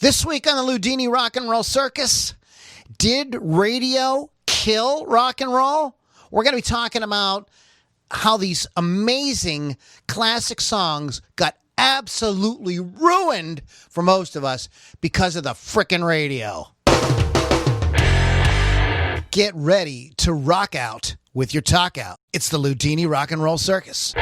This week on the Loudini Rock and Roll Circus, did radio kill rock and roll? We're going to be talking about how these amazing classic songs got absolutely ruined for most of us because of the frickin' radio. Get ready to rock out with your talk out. It's the Loudini Rock and Roll Circus.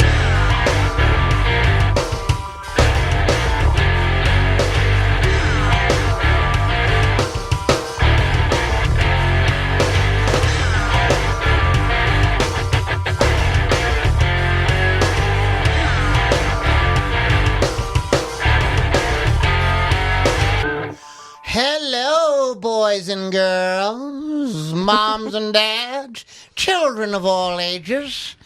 Hello, boys and girls, moms and dads, children of all ages.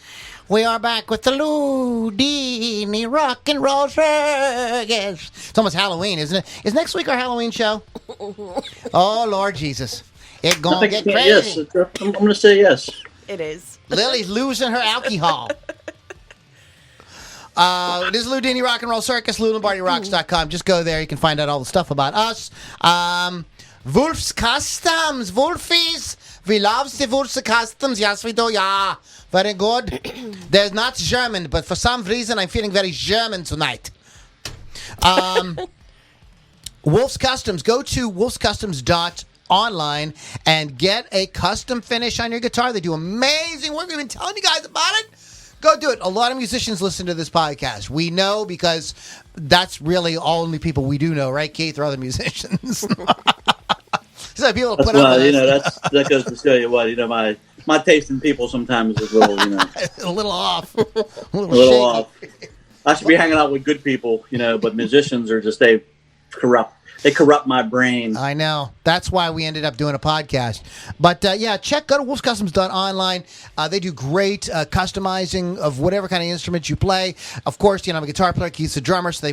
We are back with the Loudini Rock and Roll Circus. It's almost Halloween, isn't it? Is next week our Halloween show? Oh, Lord Jesus. It's going to get crazy. Yes, I'm going to say yes. It is. Lily's losing her alcohol. This is Loudini Rock and Roll Circus, LombardiRocks.com. Just go there. You can find out all the stuff about us. Wolf's Customs. Wolfies. We love the Wolf's Customs. Yes, we do. Yeah. Very good. They're not German, but for some reason I'm feeling very German tonight. Wolf's Customs. Go to wolfscustoms.online and get a custom finish on your guitar. They do amazing work. We've been telling you guys about it. Go do it. A lot of musicians listen to this podcast. We know because that's really only people we do know, right, Keith, or other musicians. So people that's put up with that goes to show you what, my taste in people sometimes is a little, a little off. A little off. I should be hanging out with good people, but musicians are just, they corrupt my brain. I know. That's why we ended up doing a podcast. But, go to wolfscustoms.online. They do great customizing of whatever kind of instruments you play. Of course, I'm a guitar player. Keith's a drummer, so they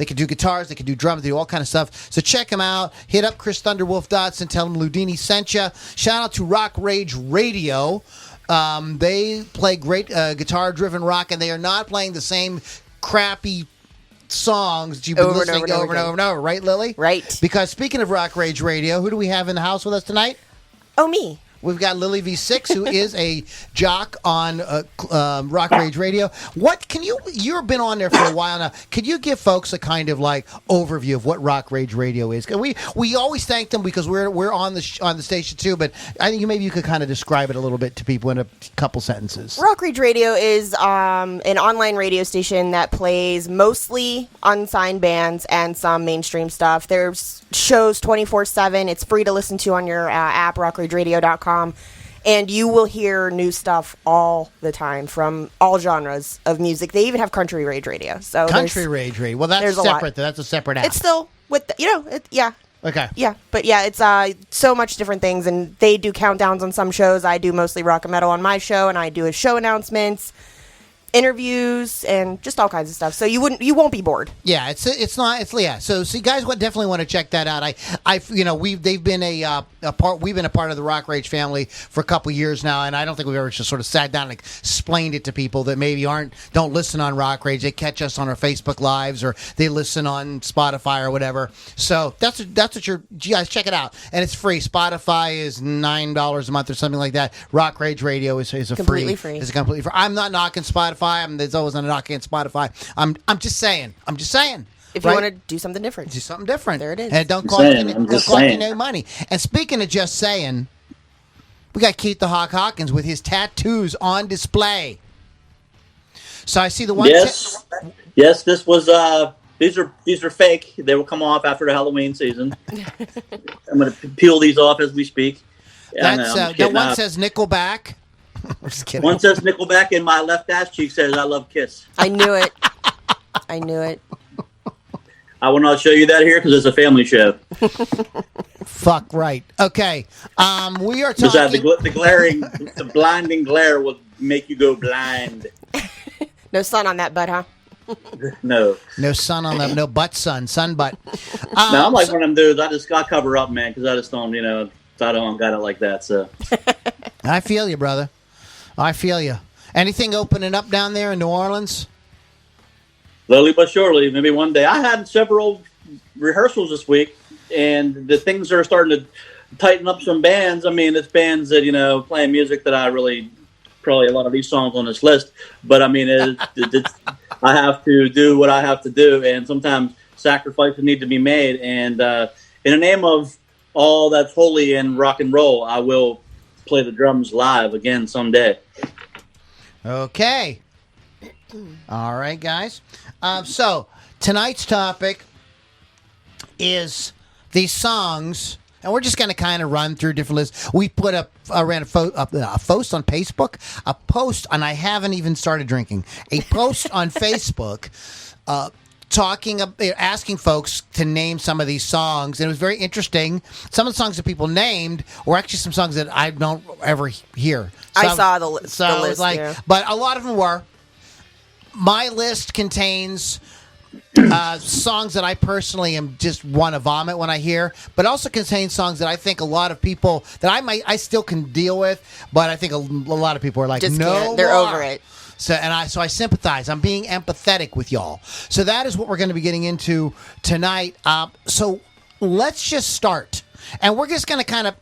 can do guitars, they can do drums, they do all kind of stuff. So check them out. Hit up Chris Thunderwolf Dotson. Tell him Loudini sent you. Shout out to Rock Rage Radio. They play great guitar-driven rock, and they are not playing the same crappy songs that you've been listening to over and over, right, Lily? Right. Because speaking of Rock Rage Radio, who do we have in the house with us tonight? Oh, me. We've got Lily V6, who is a jock on Rock Rage Radio. You've been on there for a while now. Could you give folks a kind of like overview of what Rock Rage Radio is? We always thank them because we're on the station too, but I think maybe you could kind of describe it a little bit to people in a couple sentences. Rock Rage Radio is an online radio station that plays mostly unsigned bands and some mainstream stuff. There's shows 24/7. It's free to listen to on your app, rockrageradio.com. And you will hear new stuff all the time from all genres of music. They even have country rage radio. So country rage radio. Well, that's separate. That's a separate app. It's still with yeah. Okay. Yeah, but yeah, it's so much different things, and they do countdowns on some shows. I do mostly rock and metal on my show, and I do show announcements, interviews, and just all kinds of stuff. So you won't be bored. Yeah, So you guys definitely want to check that out. We've been a part of the Rock Rage family for a couple years now, and I don't think we've ever just sort of sat down and explained it to people that maybe don't listen on Rock Rage. They catch us on our Facebook Lives or they listen on Spotify or whatever. So that's what you guys check it out, and it's free. Spotify is $9 a month or something like that. Rock Rage Radio is a completely free. Is completely free. I'm not knocking Spotify. There's always a knock against Spotify. I'm just saying. If you want to do something different. Do something different. There it is. And it don't cost you no money. And speaking of just saying, we got Keith the Hawk Hawkins with his tattoos on display. So I see the one. Yes, this was these are fake. They will come off after the Halloween season. I'm going to peel these off as we speak. That one says Nickelback. I'm just kidding. One says Nickelback, and my left ass cheek says "I love Kiss." I knew it. I will not show you that here because it's a family show. Fuck right. Okay. We are talking. Besides, the blinding glare will make you go blind. No sun on that butt, huh? No sun on that. No butt sun butt. No, I'm like one of them dudes. I just got cover up, man, because I just don't, I don't got it like that. So I feel you, brother. I feel you. Anything opening up down there in New Orleans? Slowly but surely, maybe one day. I had several rehearsals this week. and the things are starting to tighten up some bands. I mean, it's bands that playing music that I really probably a lot of these songs on this list. But I mean, it's I have to do what I have to do, and sometimes sacrifices need to be made. And in the name of all that's holy in rock and roll, I will play the drums live again someday. Okay. All right, guys. So tonight's topic is these songs, and we're just going to kind of run through different lists. We put ran a post on Facebook, a post, and I haven't even started drinking, a post on Facebook asking folks to name some of these songs, and it was very interesting. Some of the songs that people named were actually some songs that I don't ever hear. I saw the list. So it was like, yeah. But a lot of them were. My list contains songs that I personally am just want to vomit when I hear, but also contains songs that I think a lot of people that I still can deal with, but I think a lot of people are like, Just no, can't. They're more. over it. So I sympathize. I'm being empathetic with y'all. So that is what we're going to be getting into tonight. So let's just start, and we're just going to kind of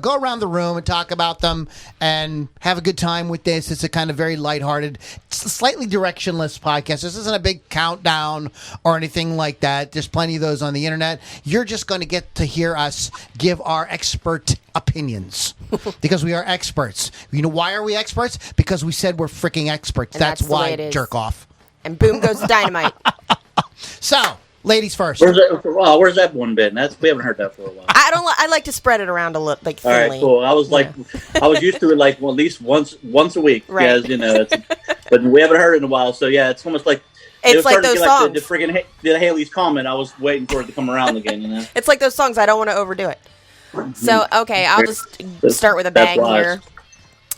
go around the room and talk about them and have a good time with this. It's a kind of very lighthearted, slightly directionless podcast. This isn't a big countdown or anything like that. There's plenty of those on the internet. You're just going to get to hear us give our expert opinions because we are experts. You know why are we experts? Because we said we're freaking experts. And that's the way why, it is. jerk off. And boom goes the dynamite. So, ladies first. Where's that one been? We haven't heard that for a while. I like to spread it around a little, like All thinly. right, cool. I was used to it like at least once a week, Right. because but we haven't heard it in a while. So yeah, it's almost like It's like starting to those get songs. the friggin' the Haley's comment. I was waiting for it to come around again. It's like those songs. I don't want to overdo it. So, okay, I'll just start with a That's bang wise.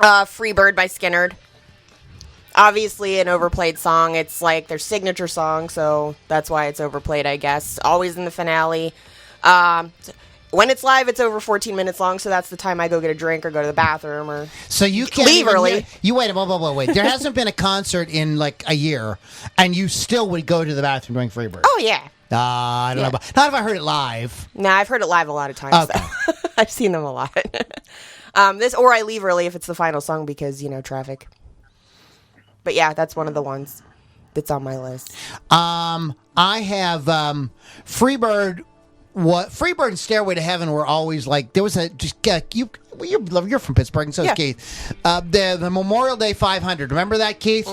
here. Free Bird by Skynyrd. Obviously an overplayed song. It's like their signature song, so that's why it's overplayed, I guess. Always in the finale. When it's live, it's over 14 minutes long, so that's the time I go get a drink or go to the bathroom or So you can't leave early. You wait, wait. There hasn't been a concert in like a year, and you still would go to the bathroom during Freebird. Oh, yeah. I don't know. Not if I heard it live. Nah, I've heard it live a lot of times. Okay. So. I've seen them a lot. Or I leave early if it's the final song because, traffic. But yeah, that's one of the ones that's on my list. I have Freebird. Freebird and Stairway to Heaven were always like there was you're from Pittsburgh, and so is Yeah. Keith. The Memorial Day 500. Remember that, Keith?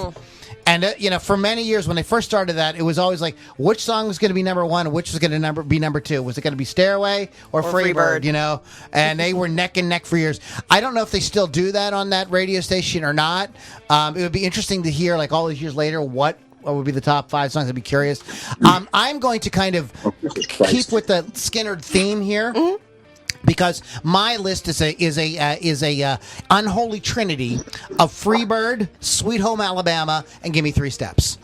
And for many years when they first started that, it was always like which song was going to be number one, and which was going to be number two. Was it going to be Stairway or Freebird? Freebird. And they were neck and neck for years. I don't know if they still do that on that radio station or not. It would be interesting to hear, like all these years later, what would be the top 5 songs. I'd be curious. I'm going to kind of keep with the Skynyrd theme here. Mm-hmm. Because my list is a unholy trinity of Freebird, Sweet Home Alabama, and Gimme 3 Steps.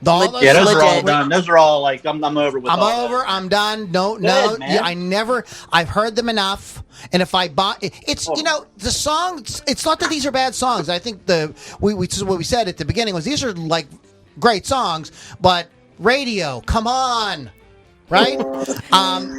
Those are all done. Those are all like I'm over with. I'm done. No. Man. I've heard them enough. And if I buy, it's the songs. It's not that these are bad songs. I think what we said at the beginning was these are like great songs, but radio, come on. Right?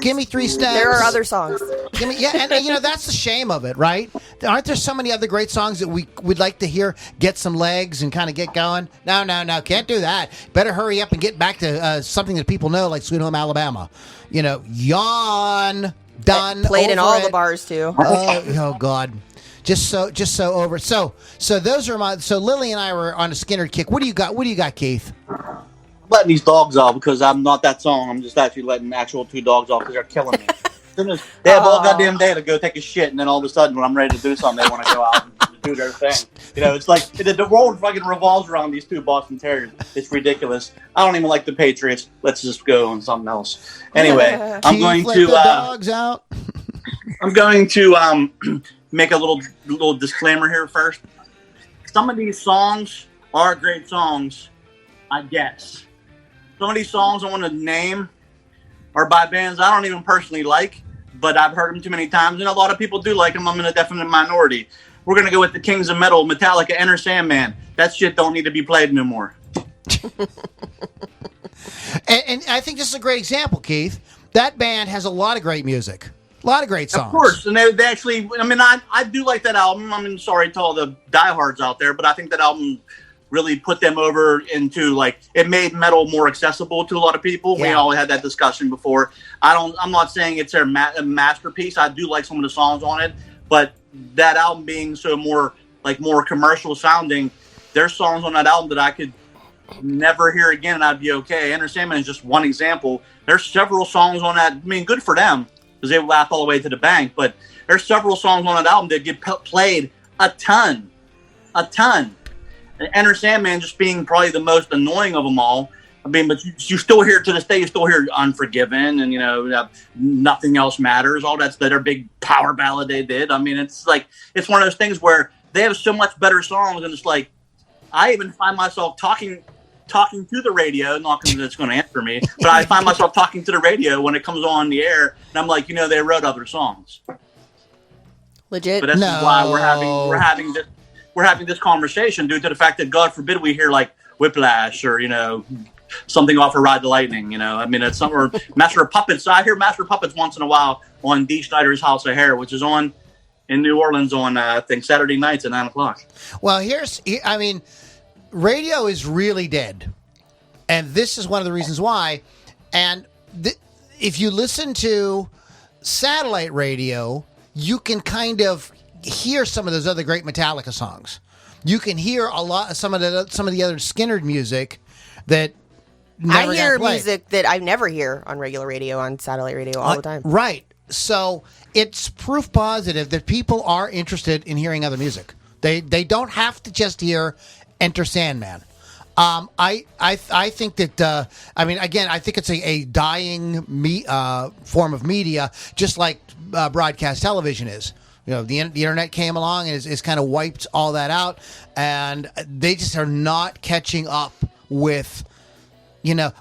Gimme 3 Steps. There are other songs. And that's the shame of it, right? Aren't there so many other great songs that we would like to hear get some legs and kind of get going? No, can't do that. Better hurry up and get back to something that people know, like Sweet Home Alabama. Yawn, done, Played in all it. the bars too. Oh God. Just so over. So those are so Lily and I were on a Skynyrd kick. What do you got, Keith? Letting these dogs off because I'm not that song. I'm just actually letting actual 2 dogs off because they're killing me. They have all goddamn day to go take a shit, and then all of a sudden, when I'm ready to do something, they want to go out and do their thing. It's like the world fucking revolves around these 2 Boston Terriers. It's ridiculous. I don't even like the Patriots. Let's just go on something else. Anyway, I'm going to dogs out. I'm going to make a little disclaimer here first. Some of these songs are great songs, I guess. Some of these songs I want to name are by bands I don't even personally like, but I've heard them too many times, and a lot of people do like them. I'm in a definite minority. We're going to go with the Kings of Metal, Metallica, Enter Sandman. That shit don't need to be played no more. And I think this is a great example, Keith. That band has a lot of great music. A lot of great songs. Of course, and they actually, I mean, I do like that album. I mean, sorry to all the diehards out there, but I think that album really put them over into, like, it made metal more accessible to a lot of people. Yeah. We all had that discussion before. I'm not saying it's their masterpiece. I do like some of the songs on it, but that album being so more commercial sounding, there's songs on that album that I could never hear again and I'd be okay. Enter Sandman is just one example. There's several songs on that. I mean, good for them because they laugh all the way to the bank, but there's several songs on that album that get played a ton. Enter Sandman just being probably the most annoying of them all. I mean, but you still hear to this day, you still hear Unforgiven and, Nothing Else Matters. All that's their big power ballad they did. I mean, it's like, it's one of those things where they have so much better songs, and it's like, I even find myself talking to the radio, not because it's going to answer me, but I find myself talking to the radio when it comes on the air, and I'm like, they wrote other songs. Legit. But that's why we're having this conversation due to the fact that, God forbid, we hear like Whiplash or something off of Ride the Lightning. I mean, it's or Master of Puppets. I hear Master of Puppets once in a while on Dee Snider's House of Hair, which is on in New Orleans on I think Saturday nights at 9:00. Well, radio is really dead, and this is one of the reasons why. And if you listen to satellite radio, you can kind of hear some of those other great Metallica songs. You can hear some of the other Skynyrd music that never I hear got played. Music that I never hear on regular radio, on satellite radio all the time. Right. So it's proof positive that people are interested in hearing other music. They don't have to just hear Enter Sandman. I think that I think it's a dying form of media, just like broadcast television is. The internet came along and is kind of wiped all that out, and they just are not catching up with,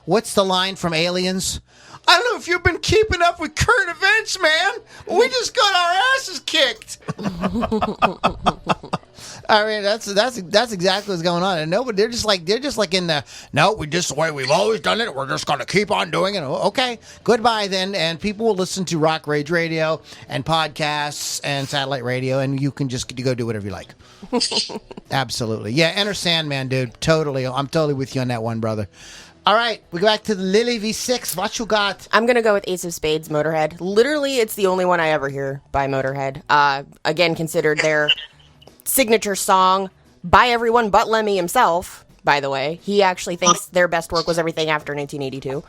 what's the line from Aliens? I don't know if you've been keeping up with current events, man. We just got our asses kicked. I mean, that's exactly what's going on. And nobody, they're just like in the, no, this is the way we've always done it. We're just going to keep on doing it. Okay, goodbye then. And people will listen to Rock Rage Radio and podcasts and satellite radio, and you can just go do whatever you like. Absolutely. Yeah, Enter Sandman, dude. Totally. I'm totally with you on that one, brother. All right, we go back to the Lily V6. What you got? I'm going to go with Ace of Spades, Motorhead. Literally, it's the only one I ever hear by Motorhead. Again, considered their signature song by everyone but Lemmy himself, by the way. He actually thinks their best work was everything after 1982.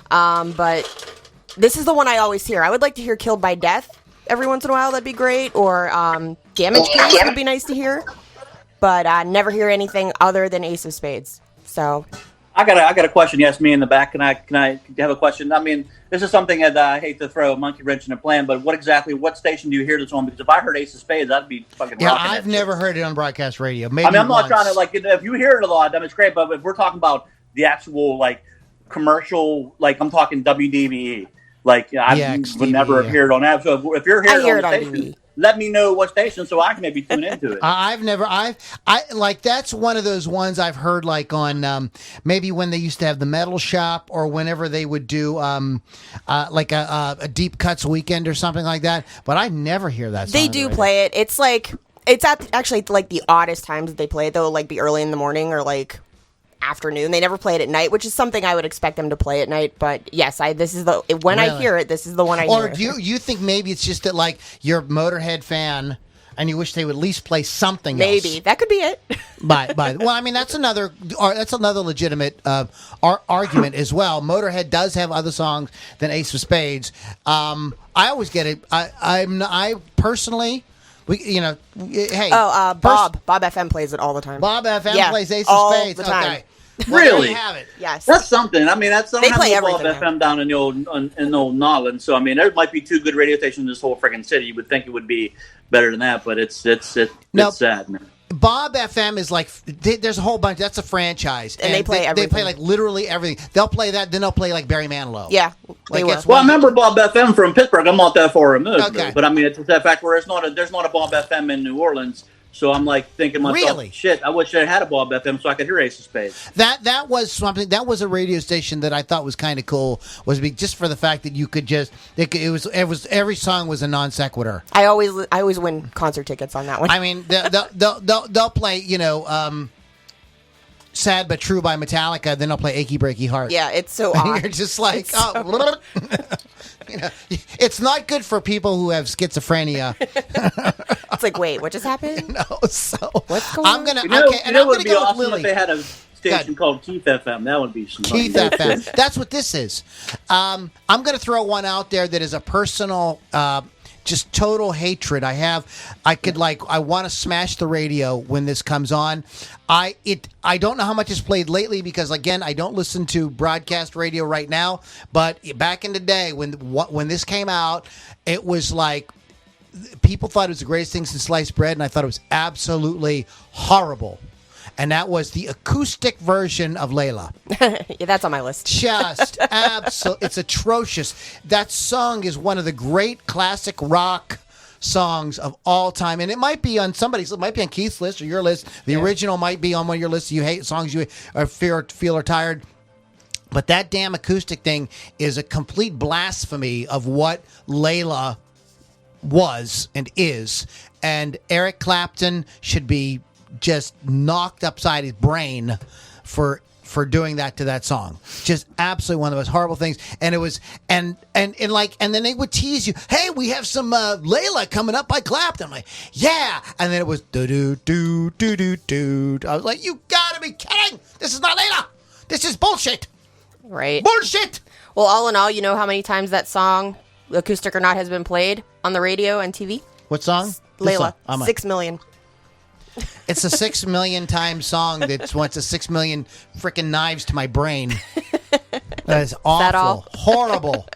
But this is the one I always hear. I would like to hear Killed by Death every once in a while. That'd be great. Or Damage Case would be nice to hear. But I never hear anything other than Ace of Spades. So I got a question. Yes, me in the back. Can I have a question? I mean, this is something that I hate to throw a monkey wrench in the plan, but what station do you hear this on? Because if I heard Ace of Spades, I'd be fucking rocking it. I've never heard it on broadcast radio. Maybe I'm not trying to, if you hear it a lot, then it's great, but if we're talking about the actual, commercial, I'm talking WDVE, I would never have heard it on that. So if you're hearing it on the station, let me know what station so I can maybe tune into it. That's one of those ones I've heard on maybe when they used to have the Metal Shop or whenever they would do a Deep Cuts weekend or something like that. But I never hear that song. They do play it. It's actually the oddest times that they play it, though, be early in the morning or afternoon. They never play it at night, which is something I would expect them to play at night. But yes, I hear it, this is the one I hear. Or do you think maybe it's just that you're a Motorhead fan and you wish they would at least play something else? Maybe that could be it. Well, I mean that's another legitimate argument as well. Motorhead does have other songs than Ace of Spades. I always get it. I personally. Hey. Bob FM plays it all the time. Bob FM plays Ace of Spades all the time. Okay. Really? You have it. Yes. That's something. I mean, they play have Bob everything FM down in the old Nolland. So I mean, there might be two good radio stations in this whole freaking city. You would think it would be better than that, but it's sad, man. Bob FM is there's a whole bunch. That's a franchise, and they play everything. They play literally everything. They'll play that, then they'll play Barry Manilow. Yeah, they will. Well, I remember Bob FM from Pittsburgh. I'm not that far removed, but I mean, it's that fact where there's not a Bob FM in New Orleans. So I'm like thinking to myself, Really? shit, I wish I had a Bob FM so I could hear Ace of Spades. That was something. That was a radio station that I thought was kind of cool. Just for the fact that you could just it was every song was a non sequitur. I always win concert tickets on that one. I mean, they'll play "Sad but True" by Metallica, then they'll play "Achy Breaky Heart." Yeah, it's so odd. You're just like, it's not good for people who have schizophrenia. It's like, wait, what just happened? No, so What's going on? I'm gonna It would be go awesome with Lily. if they had a station called Keith FM. That would be some fun. Keith FM. That's what this is. I'm going to throw one out there that is a personal, just total hatred. I want to smash the radio when this comes on. I don't know how much it's played lately because again, I don't listen to broadcast radio right now. But back in the day when this came out, it was like people thought it was the greatest thing since sliced bread, and I thought it was absolutely horrible. And that was the acoustic version of Layla. Yeah, that's on my list. Just absolutely, it's atrocious. That song is one of the great classic rock songs of all time, and it might be on somebody's. It might be on Keith's list or your list. The original might be on one of your lists. You hate songs you feel are tired. But that damn acoustic thing is a complete blasphemy of what Layla was and is. And Eric Clapton should be just knocked upside his brain for doing that to that song. Just absolutely one of the most horrible things. And it was and then they would tease you, hey, we have some Layla coming up by Clapton. I'm like, yeah. And then it was do do do do do do. I was like, you gotta be kidding. This is not Layla. This is bullshit. Right. Bullshit. Well, all in all, you know how many times that song, acoustic or not, has been played on the radio and TV? What song? This Layla. song. 6 million. It's a 6 million times song that wants a 6 million freaking knives to my brain. That is awful. That all? Horrible.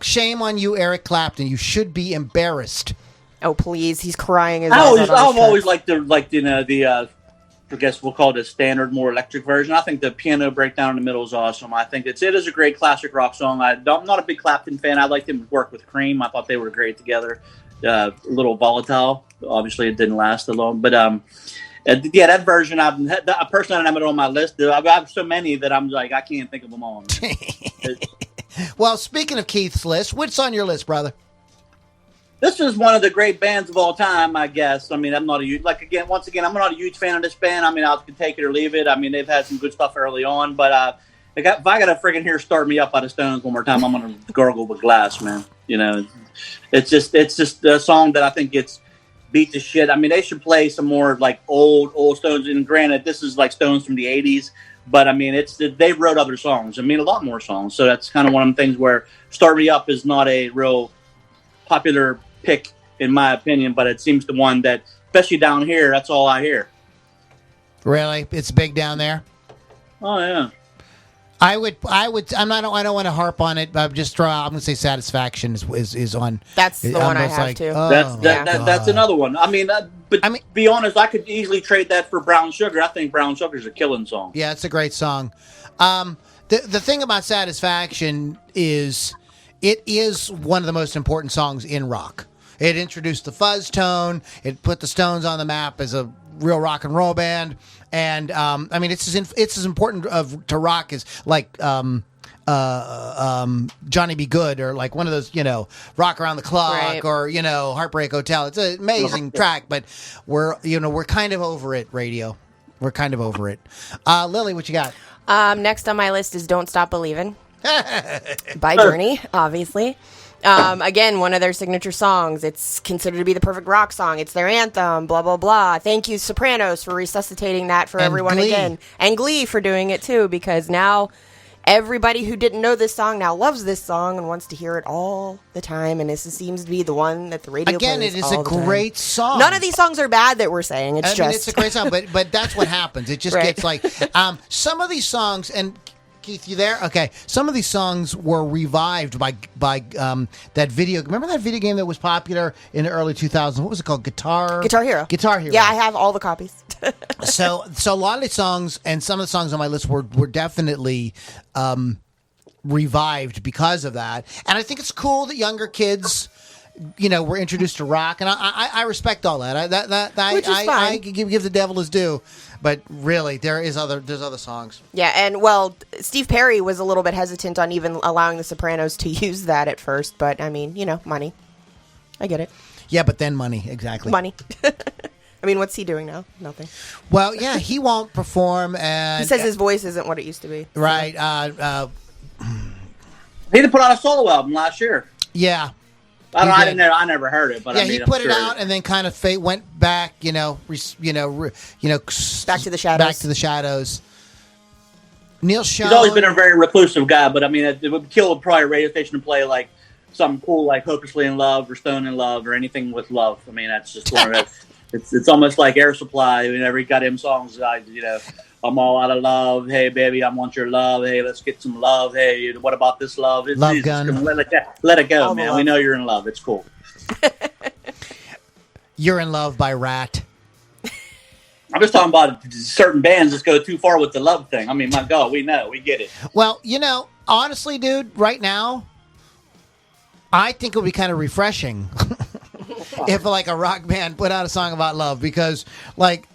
Shame on you, Eric Clapton. You should be embarrassed. Oh, please. He's crying his I've eyes out on his always tracks. liked the I guess we'll call it a standard, more electric version. I think the piano breakdown in the middle is awesome. I think it is a great classic rock song. I'm not a big Clapton fan. I liked him work with Cream. I thought they were great together. A little volatile. Obviously, it didn't last that long. But yeah, that version, I personally don't have it on my list. I've got so many that I'm like, I can't think of them all. Well, speaking of Keith's list, what's on your list, brother? This is one of the great bands of all time, I guess. I mean, I'm not a huge, once again, I'm not a huge fan of this band. I mean, I can take it or leave it. I mean, they've had some good stuff early on, but if I got to friggin' hear "Start Me Up" by the Stones one more time, I'm gonna gargle with glass, man. You know, it's just a song that I think gets beat to shit. I mean, they should play some more like old Stones. And granted, this is like Stones from the '80s, but I mean, they wrote other songs. I mean, a lot more songs. So that's kind of one of the things where "Start Me Up" is not a real popular pick in my opinion, but it seems the one that, especially down here, that's all I hear. Really? It's big down there? Oh yeah. I don't want to harp on it, but I'm gonna say "Satisfaction" is on. That's the one I almost have too. That's another one. I mean, be honest, I could easily trade that for "Brown Sugar." I think "Brown Sugar" is a killing song. Yeah, it's a great song. The thing about "Satisfaction" is it is one of the most important songs in rock. It introduced the fuzz tone. It put the Stones on the map as a real rock and roll band. And I mean, it's as important to rock as like Johnny Be Good or like one of those, Rock Around the Clock, right, or Heartbreak Hotel. It's an amazing track, but we're kind of over it. Radio, we're kind of over it. Lily, what you got? Next on my list is "Don't Stop Believin'" by Journey, obviously. Again, one of their signature songs. It's considered to be the perfect rock song. It's their anthem, blah, blah, blah. Thank you, Sopranos, for resuscitating that for everyone Glee. again. And Glee for doing it, too, because now everybody who didn't know this song now loves this song and wants to hear it all the time. And this seems to be the one that the radio Again, plays it is all a the time. great song. None of these songs are bad that we're saying. It's it's a great song, but that's what happens. It just Right. gets like some of these songs, and Keith, you there? Okay. Some of these songs were revived by that video. Remember that video game that was popular in the early 2000s? What was it called? Guitar Hero. Guitar Hero. Yeah, I have all the copies. So a lot of the songs and some of the songs on my list were definitely revived because of that. And I think it's cool that younger kids were introduced to rock, and I respect all that. Which is fine. I give the devil his due, but really there's other songs. Yeah, and well, Steve Perry was a little bit hesitant on even allowing the Sopranos to use that at first, but I mean, money. I get it. Yeah, but then money, exactly. Money. I mean, what's he doing now? Nothing. Well, yeah, he won't perform, and he says his voice isn't what it used to be. Right. He did put out a solo album last year. Yeah. I never heard it, but yeah, I mean, he put I'm it sure. out and then kind of went back, back to the shadows. Back to the shadows. Neil Schon. He's always been a very reclusive guy, but I mean, it would kill probably a radio station to play like something cool like "Hopelessly in Love" or "Stone in Love" or anything with love. I mean, that's just one of it's almost like Air Supply. Whenever he got him songs, I'm all out of love. Hey, baby, I want your love. Hey, let's get some love. Hey, what about this love? Love gun. Let it go, all man. We know you're in love. It's cool. You're in Love by Rat. I'm just talking about certain bands just go too far with the love thing. I mean, my God, we know. We get it. Well, honestly, dude, right now, I think it would be kind of refreshing if like a rock band put out a song about love, because like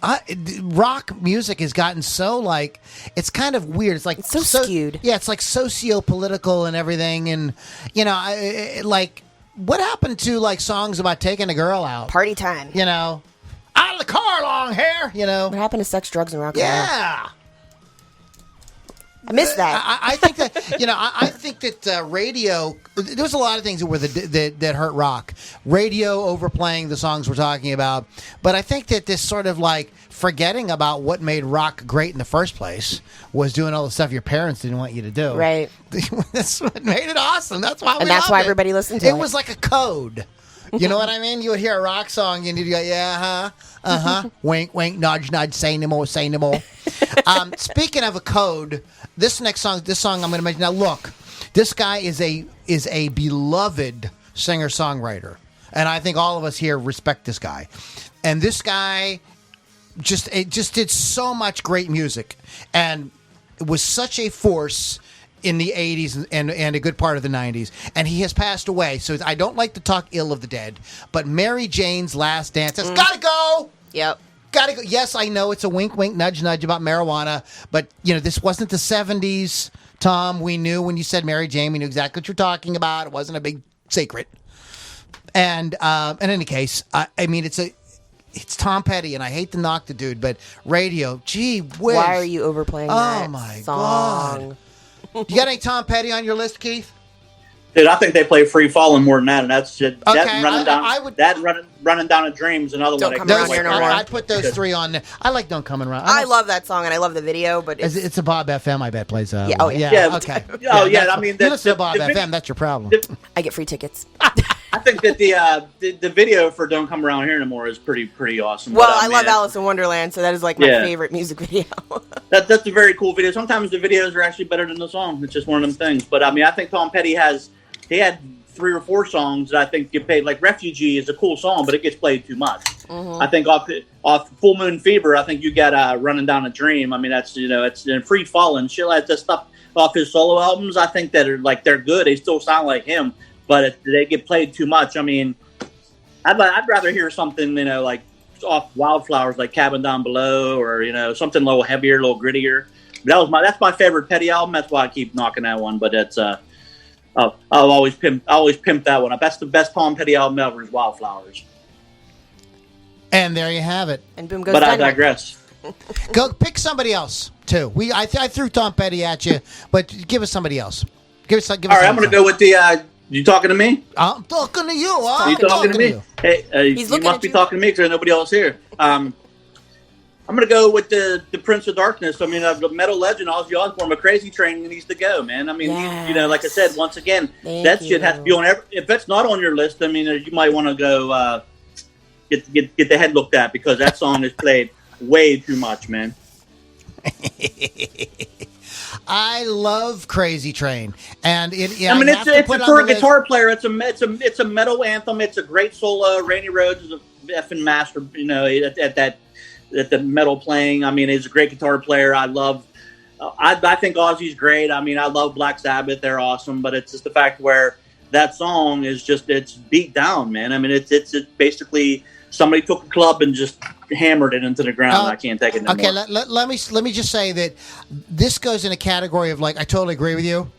rock music has gotten so like, it's kind of weird. It's like it's so skewed. Yeah, it's like socio-political and everything, and like what happened to like songs about taking a girl out? Party time. Out of the car, long hair. What happened to sex, drugs, and rock and roll? Yeah. I missed that. I think that I think that radio. There was a lot of things that hurt rock. Radio overplaying the songs we're talking about, but I think that this sort of like forgetting about what made rock great in the first place was doing all the stuff your parents didn't want you to do. Right. That's what made it awesome. That's why. And that's why everybody listened to it. It was like a code. You know what I mean? You would hear a rock song and you'd go, yeah, wink, wink, nudge, nudge, say no more, say no more. Speaking of a code, this song I'm going to mention. Now, look, this guy is a beloved singer-songwriter, and I think all of us here respect this guy. And this guy just did so much great music, and it was such a force in the 80s and a good part of the 90s. And he has passed away, so I don't like to talk ill of the dead, but Mary Jane's Last Dance has got to go! Yep. Gotta go. Yes, I know it's a wink, wink, nudge, nudge about marijuana, but this wasn't the 70s, Tom. We knew when you said Mary Jane, we knew exactly what you're talking about. It wasn't a big secret. And in any case, I mean, it's Tom Petty, and I hate to knock the dude, but radio, gee whiz. Why are you overplaying that my song? God. You got any Tom Petty on your list, Keith? Dude, I think they play Free Fallin' more than that, and that's just Okay, running down a Dream's another Don't one. Come Around Here No More. I'd put those three on there. I like Don't Come Around. I love that song, and I love the video, but it's a Bob FM, I bet, plays that. Yeah, oh, yeah. Yeah, okay. Oh, yeah, I mean, you listen to Bob FM, that's your problem. I get free tickets. I think that the video for "Don't Come Around Here No More" is pretty awesome. Well, but, I love Alice in Wonderland, so that is like my favorite music video. That's a very cool video. Sometimes the videos are actually better than the song. It's just one of them things. But I mean, I think Tom Petty had 3 or 4 songs that I think get played. Like "Refugee" is a cool song, but it gets played too much. Mm-hmm. I think off "Full Moon Fever," I think you got "Running Down a Dream." I mean, that's it's "Free Fallin'." Shit like that stuff off his solo albums. I think that are like they're good. They still sound like him, but they get played too much. I mean, I'd rather hear something like off Wildflowers, like "Cabin Down Below," or something a little heavier, a little grittier. That's my favorite Petty album. That's why I keep knocking that one. But it's I'll always pimp that one. That's the best Tom Petty album ever is Wildflowers. And there you have it. And boom goes. But I digress. Go pick somebody else too. I threw Tom Petty at you, but give us somebody else. Give us. All right, I'm going to go with the. You talking to me? I'm talking to you. You talking to me? Hey, you must be talking to me because there's nobody else here. I'm going to go with the Prince of Darkness. I mean, the metal legend Ozzy Osbourne, a Crazy Train needs to go, man. I mean, like I said, once again, that shit has to be on. If that's not on your list, I mean, you might want to go get the head looked at because that song is played way too much, man. I love Crazy Train, and it's for a guitar player. It's a metal anthem. It's a great solo. Randy Rhoads is a effing master. At the metal playing. I mean, he's a great guitar player. I think Ozzy's great. I mean, I love Black Sabbath. They're awesome, but it's just the fact where that song is just, it's beat down, man. I mean, it's basically somebody took a club and just hammered it into the ground. I can't take it anymore. Okay, let me just say that this goes in a category of like, I totally agree with you.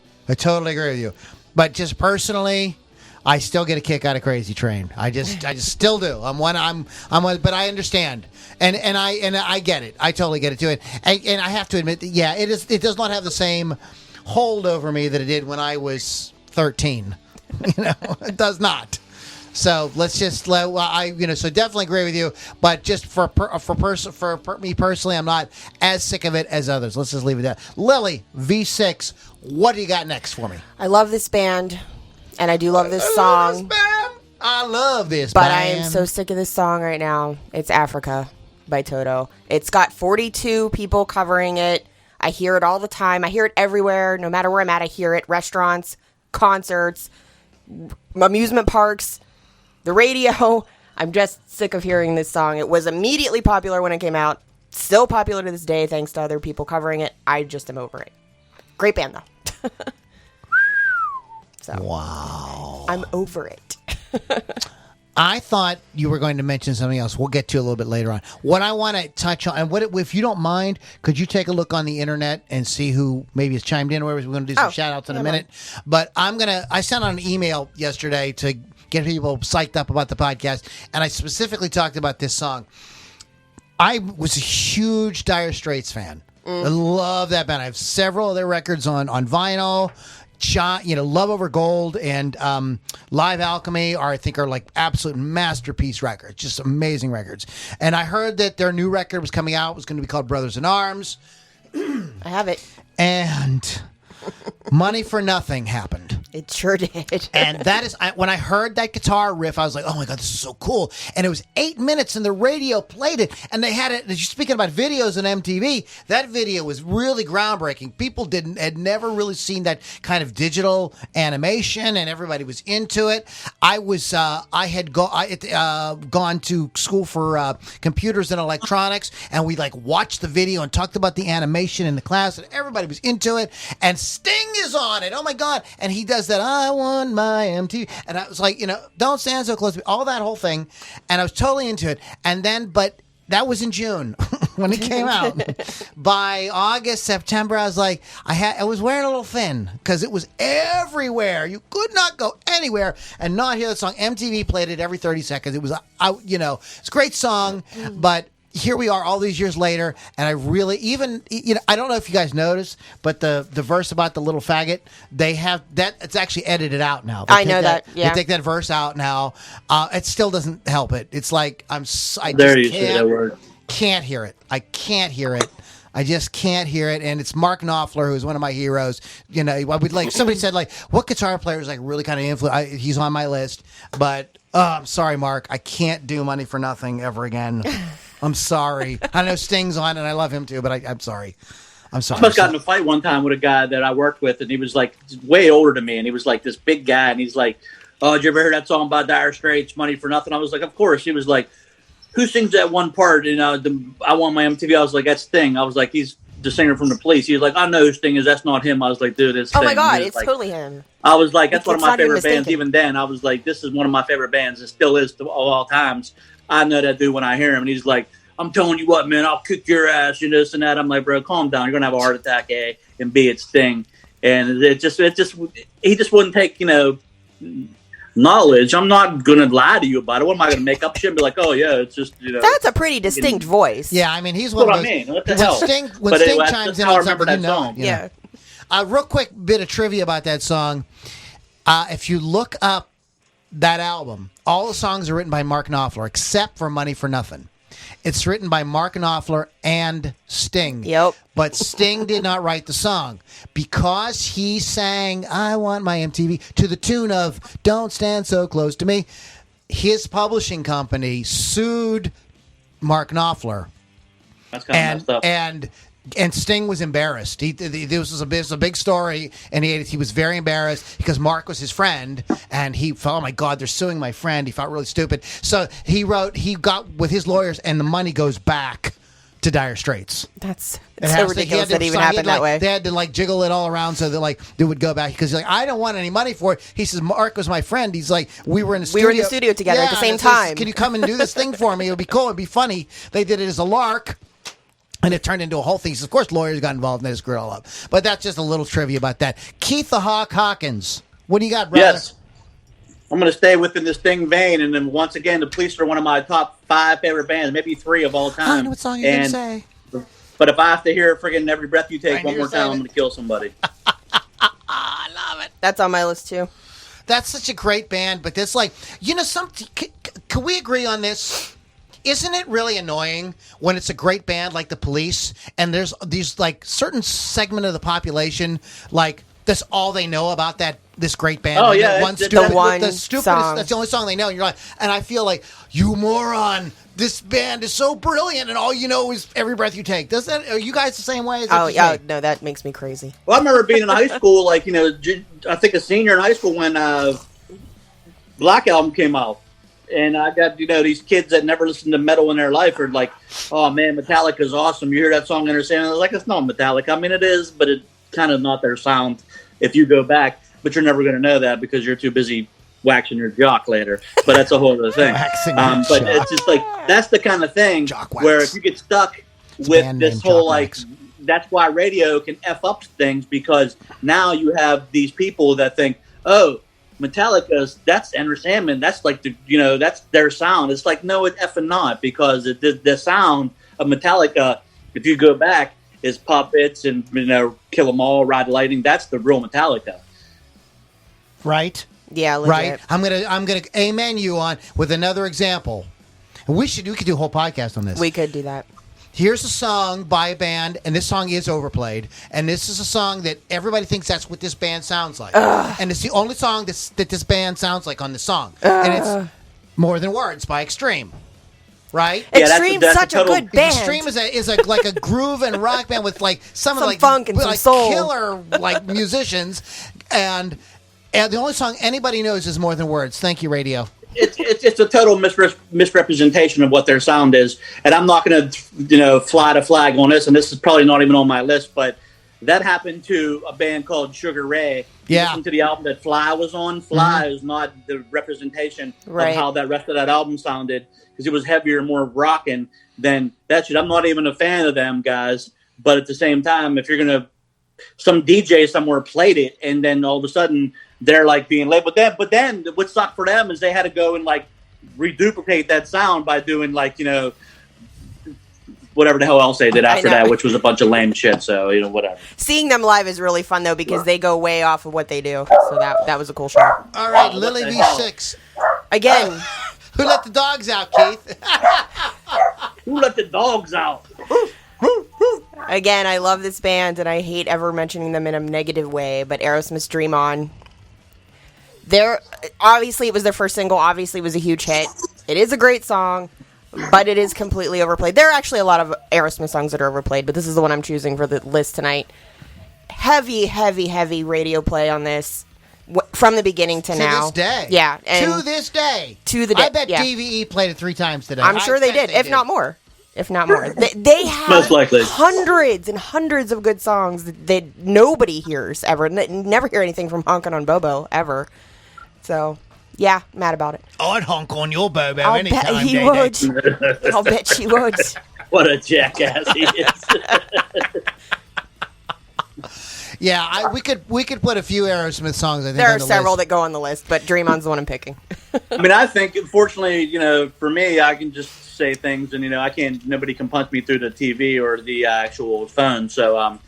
But just personally, I still get a kick out of Crazy Train. I just still do. I'm one, but I understand. And I get it. I totally get it too. And I have to admit that, yeah, it does not have the same hold over me that it did when I was 13. It does not. So let's just so definitely agree with you, but just for me personally, I'm not as sick of it as others. Let's just leave it at that. Lily, V6, what do you got next for me? I love this band, and I do love this song. I love this but band. I am so sick of this song right now. It's Africa by Toto. It's got 42 people covering it. I hear it all the time. I hear it everywhere. No matter where I'm at, I hear it. Restaurants, concerts, amusement parks, the radio. I'm just sick of hearing this song. It was immediately popular when it came out. Still popular to this day thanks to other people covering it. I just am over it. Great band, though. So, wow. I'm over it. I thought you were going to mention something else. We'll get to a little bit later on. What I want to touch on, and if you don't mind, could you take a look on the internet and see who maybe has chimed in? We're going to do some shout outs in a minute. But I sent out an email yesterday to get people psyched up about the podcast, and I specifically talked about this song. I was a huge Dire Straits fan. I love that band. I have several of their records on vinyl. Love Over Gold and Live Alchemy are like absolute masterpiece records, just amazing records. And I heard that their new record was coming out. It was going to be called Brothers in Arms. I have it. And Money for Nothing happened. It sure did. And that is, when I heard that guitar riff, I was like, oh my God, this is so cool. And it was 8 minutes and the radio played it. And they had it, speaking about videos on MTV, that video was really groundbreaking. People had never really seen that kind of digital animation, and everybody was into it. I had gone to school for computers and electronics, and we watched the video and talked about the animation in the class, and everybody was into it. And Sting is on it. Oh my God. And he does that, I want my MTV. And I was like, don't stand so close to me. All that whole thing. And I was totally into it. And then, but that was in June when it came out. By August, September, I was like, I was wearing a little thin because it was everywhere. You could not go anywhere and not hear the song. MTV played it every 30 seconds. It was, it's a great song, but here we are all these years later, and I really I don't know if you guys noticed, but the verse about the little faggot, they have that, it's actually edited out now. I know that. Yeah. They take that verse out now. It still doesn't help it. It's like I just can't hear it. I can't hear it. I just can't hear it, and it's Mark Knopfler, who's one of my heroes. I would somebody said what guitar player is really kind of influential. He's on my list, but I'm sorry, Mark, I can't do Money for Nothing ever again. I'm sorry. I know Sting's on, and I love him too, but I'm sorry. I'm sorry. I almost got in a fight one time with a guy that I worked with, and he was way older than me, and he was this big guy, and he's like, "Oh, did you ever hear that song by Dire Straits, Money for Nothing?" I was like, "Of course." He was like, "Who sings that one part?" And I want my MTV. I was like, "That's Sting." I was like, "He's the singer from the Police." He was like, "I know who Sting is. That's not him." I was like, "Dude, it's Sting." Oh my God, it's totally him. I was like, "That's one of my favorite bands." Even then, I was like, "This is one of my favorite bands. It still is of all times." I know that dude when I hear him, and he's like, "I'm telling you what, man, I'll kick your ass," and this and that. I'm like, "Bro, calm down. You're gonna have a heart attack, A, and B, it's Sting." And he just wouldn't take knowledge. I'm not gonna lie to you about it. What am I gonna make up shit and be like, "Oh yeah, it's just That's a pretty distinct voice. Yeah, I mean, he's one of those. What I mean, what the hell? When Sting chimes in on something, song. Yeah. Real quick bit of trivia about that song. If you look up that album, all the songs are written by Mark Knopfler except for Money for Nothing. It's written by Mark Knopfler and Sting. Yep. But Sting did not write the song because he sang I Want My MTV to the tune of Don't Stand So Close to Me. His publishing company sued Mark Knopfler. That's kind of messed up. And Sting was embarrassed. This was a big story, and he was very embarrassed because Mark was his friend, and he felt, oh my God, they're suing my friend. He felt really stupid. So he got with his lawyers, and the money goes back to Dire Straits. That's It so has to- ridiculous he had that to- even he had happened like, that way. They had to like jiggle it all around so that like it would go back because like I don't want any money for it. He says Mark was my friend. He's like we were in the studio together at the same and it says, time. Can you come and do this thing for me? It would be cool. It'd be funny. They did it as a lark. And it turned into a whole thing. Of course, lawyers got involved and they screwed it all up. But that's just a little trivia about that. Keith the Hawk Hawkins. What do you got, brother? Yes. I'm going to stay within this Sting vein. And then once again, the Police are one of my top 5 favorite bands, maybe 3 of all time. I know what song you're going to say. But if I have to hear friggin' Every Breath You Take I one knew more you time, said I'm going to kill somebody. I love it. That's on my list too. That's such a great band. But this, like, can we agree on this? Isn't it really annoying when it's a great band like the Police and there's these like certain segment of the population like that's all they know about this great band? Oh, And yeah, the one it's the stupid, one the stupidest. song. That's the only song they know. And you're like, and I feel like you moron. This band is so brilliant, and all you know is Every Breath You Take. Are you guys the same way? Is that Oh the yeah, same? no, that makes me crazy. Well, I remember being in high school, like, I think a senior in high school when Black Album came out. And I got, these kids that never listened to metal in their life are like, oh, man, Metallica's awesome. You hear that song and understand? I was like, it's not Metallica. I mean, it is, but it's kind of not their sound if you go back. But you're never going to know that because you're too busy waxing your jock later. But that's a whole other thing. Waxing your But jock. it's just like, that's the kind of thing Jock wax. where if you get stuck It's with band this name, whole, Jock like, Wax. that's why radio can F up things because now you have these people that think, oh, Metallica's, that's Enter Sandman, that's like that's their sound. It's like, no, it's effing not, because the sound of Metallica, if you go back, is Puppets and Kill 'Em All, Ride Lightning. That's the real Metallica. Right? Yeah, legit. Right? I'm gonna amen you on with another example. We could do a whole podcast on this. We could do that. Here's a song by a band, and this song is overplayed. And this is a song that everybody thinks that's what this band sounds like. And it's the only song that this band sounds like on the song. And it's More Than Words by Extreme. Right? Yeah, that's Extreme's that's a such a total- good band. Extreme is like a groove and rock band with like some Some like funk and some like soul. killer like musicians, and the only song anybody knows is More Than Words. Thank you, radio. It's a total misrepresentation of what their sound is, and I'm not going to fly the flag on this, and this is probably not even on my list, but that happened to a band called Sugar Ray. Yeah. Listen to the album that Fly was on. Fly is not the representation Right. of how that rest of that album sounded, because it was heavier, more rocking than that shit. I'm not even a fan of them guys, but at the same time, if you're going to, some DJ somewhere played it, and then all of a sudden they're like being labeled. But then what sucked for them is they had to go and like reduplicate that sound by doing like whatever the hell else they did after I know. that, which was a bunch of lame shit. So whatever. Seeing them live is really fun though because they go way off of what they do. So that was a cool show. All right, Wow, Lily what the hell? V6. Again, Who let the dogs out, Keith? Who let the dogs out? again, I love this band and I hate ever mentioning them in a negative way, but Aerosmith's Dream On. Obviously it was their first single, obviously it was a huge hit. It is a great song, but it is completely overplayed. There are actually a lot of Aerosmith songs that are overplayed, but this is the one I'm choosing for the list tonight. Heavy, heavy, heavy radio play on this from the beginning to now. To this day. Yeah. And to this day. To the day. I bet yeah. DVE played it 3 times today. I'm sure I they bet did, if not more. If not more. They have Most likely. hundreds and hundreds of good songs that nobody hears ever. Never hear anything from Honkin' on Bobo, ever. So, yeah, mad about it. I'd honk on your Bobo I'll anytime, bet he Day-Day. would. I'll bet she would. What a jackass he is. Yeah, we could put a few Aerosmith songs. I think There on are the several list. that go on the list, but Dream On's the one I'm picking. I mean, I think, fortunately, for me, I can just say things, and nobody can punch me through the TV or the actual phone. So,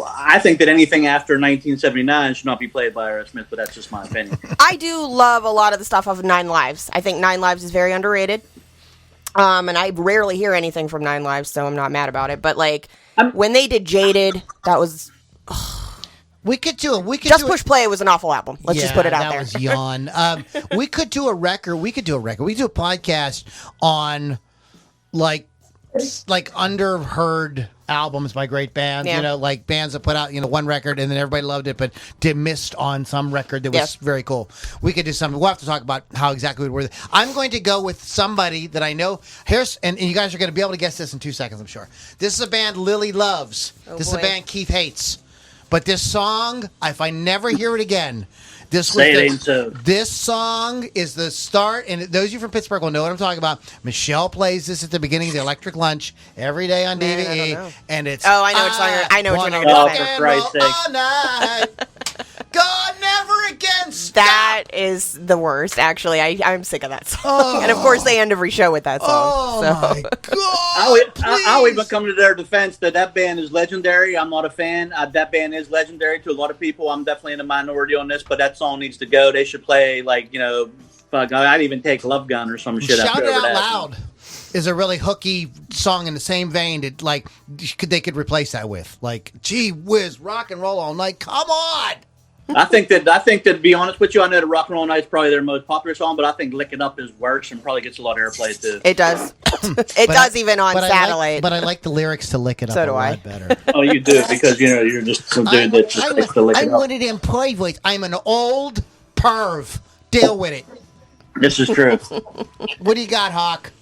I think that anything after 1979 should not be played by Aerosmith, but that's just my opinion. I do love a lot of the stuff of Nine Lives. I think Nine Lives is very underrated. And I rarely hear anything from Nine Lives, so I'm not mad about it. But when they did Jaded, that was We could do it. Just Push Play was an awful album. Let's just put it out that there. was yawn. We could do a record. We could do a podcast on like underheard albums by great bands. Yeah. You know, like bands that put out one record and then everybody loved it, but did missed on some record that was very cool. We could do something. We'll have to talk about how exactly it would work. I'm going to go with somebody that I know. And you guys are going to be able to guess this in 2 seconds, I'm sure. This is a band Lily loves. This is a band Keith hates. But this song, if I never hear it again, this song is the start, and those of you from Pittsburgh will know what I'm talking about. Michelle plays this at the beginning of the Electric Lunch every day on DVD, and it's I know which song I know which one you're going to say. For Christ's sake. All night. God never again stop. That is the worst, actually. I'm sick of that song. And of course, they end every show with that song. My God. I'll even come to their defense that band is legendary. I'm not a fan. That band is legendary to a lot of people. I'm definitely in the minority on this, but that song needs to go. They should play, I'd even take Love Gun or some shit. Shout It Out Loud is a really hooky song in the same vein that, they could replace that with. Like, gee whiz, rock and roll all night. Come on. I think that to be honest with you, I know the Rock and Roll Night is probably their most popular song, but I think Lick It Up is worse and probably gets a lot of airplay too. It does. It does even on satellite. But I like the lyrics to Lick It Up so do a lot better. Oh, you do, because you're just some dude that just likes to lick it up. I'm one of them toy voice. I'm an old perv. Deal with it. This is true. What do you got, Hawk?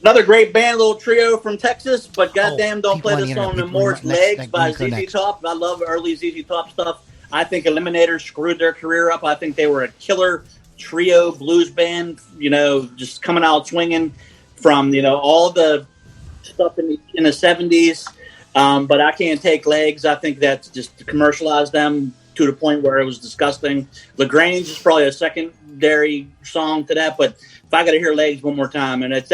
Another great band, little trio from Texas, but goddamn, don't play the song No More Legs by ZZ Top. I love early ZZ Top stuff. I think Eliminator screwed their career up. I think they were a killer trio blues band, just coming out swinging from, all the stuff in the 70s. But I can't take Legs. I think that's just commercialized them to the point where it was disgusting. LaGrange is probably a secondary song to that, but if I got to hear Legs one more time, and it's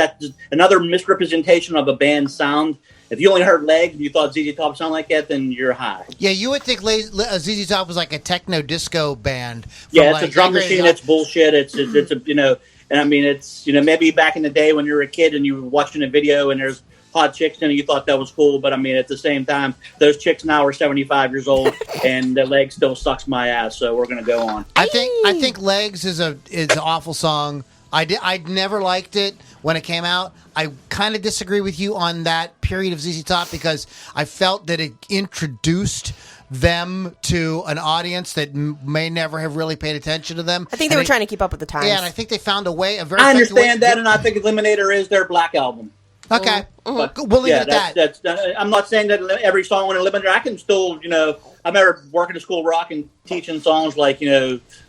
another misrepresentation of a band's sound. If you only heard Legs and you thought ZZ Top sounded like that, then you're high. Yeah, you would think ZZ Top was like a techno disco band. Yeah, it's a drum machine. It's bullshit. It's and I mean, it's maybe back in the day when you were a kid and you were watching a video and there's hot chicks in it, you thought that was cool. But I mean, at the same time, those chicks now are 75 years old and the Legs still sucks my ass. So we're gonna go on. I think Legs is an awful song. I never liked it when it came out. I kind of disagree with you on that period of ZZ Top because I felt that it introduced them to an audience that may never have really paid attention to them. I think they were trying to keep up with the times. Yeah, and I think they found a way. I understand that, and I think Eliminator is their black album. Okay, but, we'll leave it at that. I'm not saying that every song on Eliminator. I can still, I remember working at School of Rock and teaching songs like,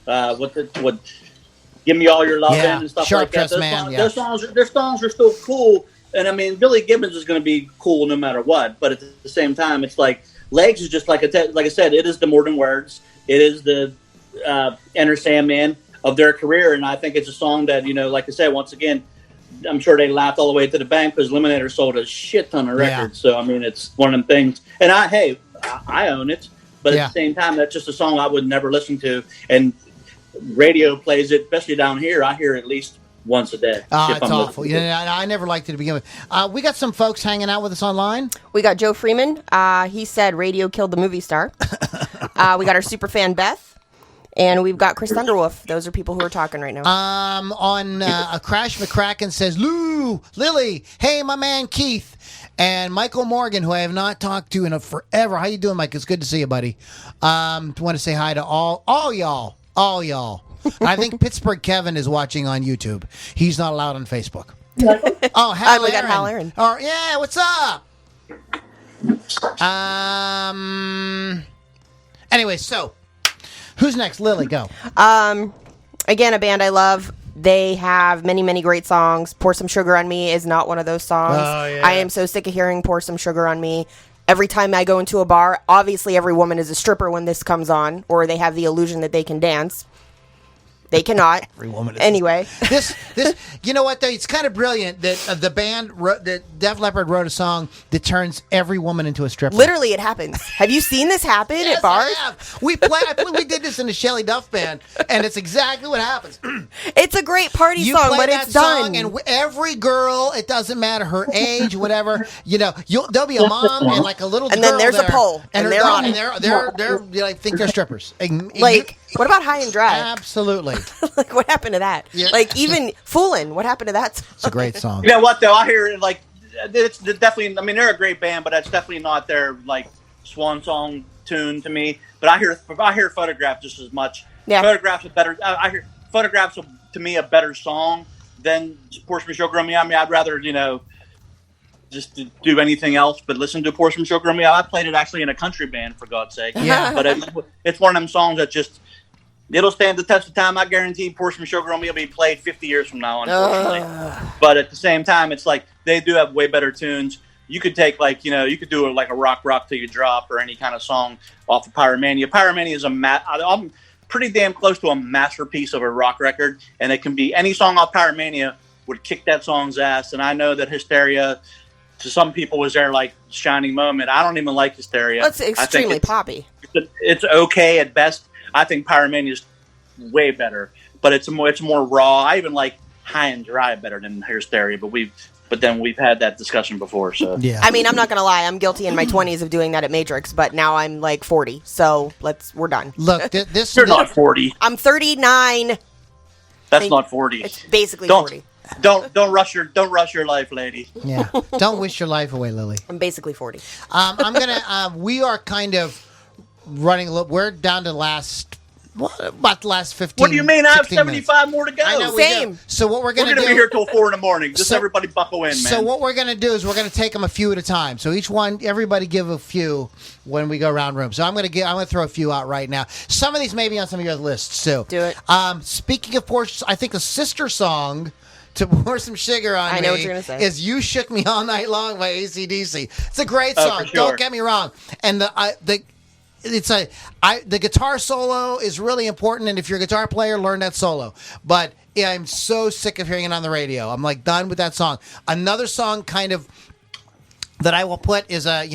what Gimme All Your Love and stuff like that. Those songs are still cool. And I mean, Billy Gibbons is going to be cool no matter what. But at the same time, it's like Legs is just like I said, it is the More Than Words. It is the Enter Sandman of their career. And I think it's a song that, like I said, once again, I'm sure they laughed all the way to the bank because Eliminator sold a shit ton of records. So, I mean, it's one of them things. And I own it. But at the same time, that's just a song I would never listen to. And radio plays it, especially down here. I hear it at least once a day. It's awful. I never liked it to begin with. We got some folks hanging out with us online. We got Joe Freeman. He said radio killed the movie star. We got our super fan Beth. And we've got Chris Thunderwolf. Those are people who are talking right now. A Crash McCracken says, Lily, hey, my man Keith. And Michael Morgan, who I have not talked to in forever. How you doing, Mike? It's good to see you, buddy. Want to say hi to all y'all. All y'all. I think Pittsburgh Kevin is watching on YouTube. He's not allowed on Facebook. Oh, Hal we got Hal Aaron. Oh, yeah, what's up? Anyway, so who's next? Lily, go. Again, a band I love. They have many, many great songs. Pour Some Sugar on Me is not one of those songs. Oh, yeah. I am so sick of hearing Pour Some Sugar on Me. Every time I go into a bar, obviously every woman is a stripper when this comes on, or they have the illusion that they can dance. They cannot. Every woman is anyway. This, you know what, though? It's kind of brilliant that the band, that Def Leppard wrote a song that turns every woman into a stripper. Literally, it happens. Have you seen this happen at bars? I have. We did this in the Shelley Duff Band, and it's exactly what happens. It's a great party song, but it's done. And every girl, it doesn't matter her age, whatever, there'll be a mom and like a little girl and then there's there, a pole, and they're on it. They're think they're strippers. What about High and Dry? Absolutely. Like, what happened to that? Yeah. Like, even Foolin', what happened to that song? It's a great song. You know what, though? I hear it, like, it's definitely, I mean, they're a great band, but that's definitely not their, like, swan song tune to me. But I hear Photograph just as much. Yeah. Photograph's a better, I hear Photograph's, to me, a better song than Portsmouth Sugar on Me. I mean, I'd rather, just to do anything else but listen to Portsmouth Sugar on Me. I played it actually in a country band, for God's sake. Yeah. But it's one of them songs that just, it'll stand the test of time. I guarantee Portsmouth Sugar on Me will be played 50 years from now, unfortunately. But at the same time, it's like they do have way better tunes. You could take, like, you could do like a Rock Till You Drop or any kind of song off of Pyromania. Pyromania is I'm pretty damn close to a masterpiece of a rock record, and it can be any song off Pyromania would kick that song's ass. And I know that Hysteria, to some people, was their like shining moment. I don't even like Hysteria. That's extremely poppy. It's okay at best. I think Pyromania is way better, but it's more raw. I even like High and Dry better than Hysteria, but then we've had that discussion before. So Yeah. I mean, I'm not gonna lie. I'm guilty in my 20s of doing that at Matrix, but now I'm like 40, so we're done. Look, this you're not 40. I'm 39. That's not 40. It's basically 40. Don't rush your life, lady. Yeah. Don't wish your life away, Lily. I'm basically 40. I'm gonna. We are kind of running a little. We're down to about the last 15. What do you mean? I have minutes. 75 more to go. I know we Same. do. So what we're We're gonna going to do? be here till 4 a.m. Just So- everybody buckle in, man. So what we're gonna do is we're gonna take them a few at a time. So everybody give a few when we go around room. So I'm gonna throw a few out right now. Some of these may be on some of your lists too. Do it. Speaking of Porsche, I think the sister song to Pour Some Sugar on Me I know what you're gonna say. is "You Shook Me All Night Long" by AC/DC. It's a great Oh, song. for sure. Don't get me wrong. And the guitar solo is really important, and if you're a guitar player, learn that solo. But yeah, I'm so sick of hearing it on the radio. I'm like done with that song. Another song kind of that I will put is a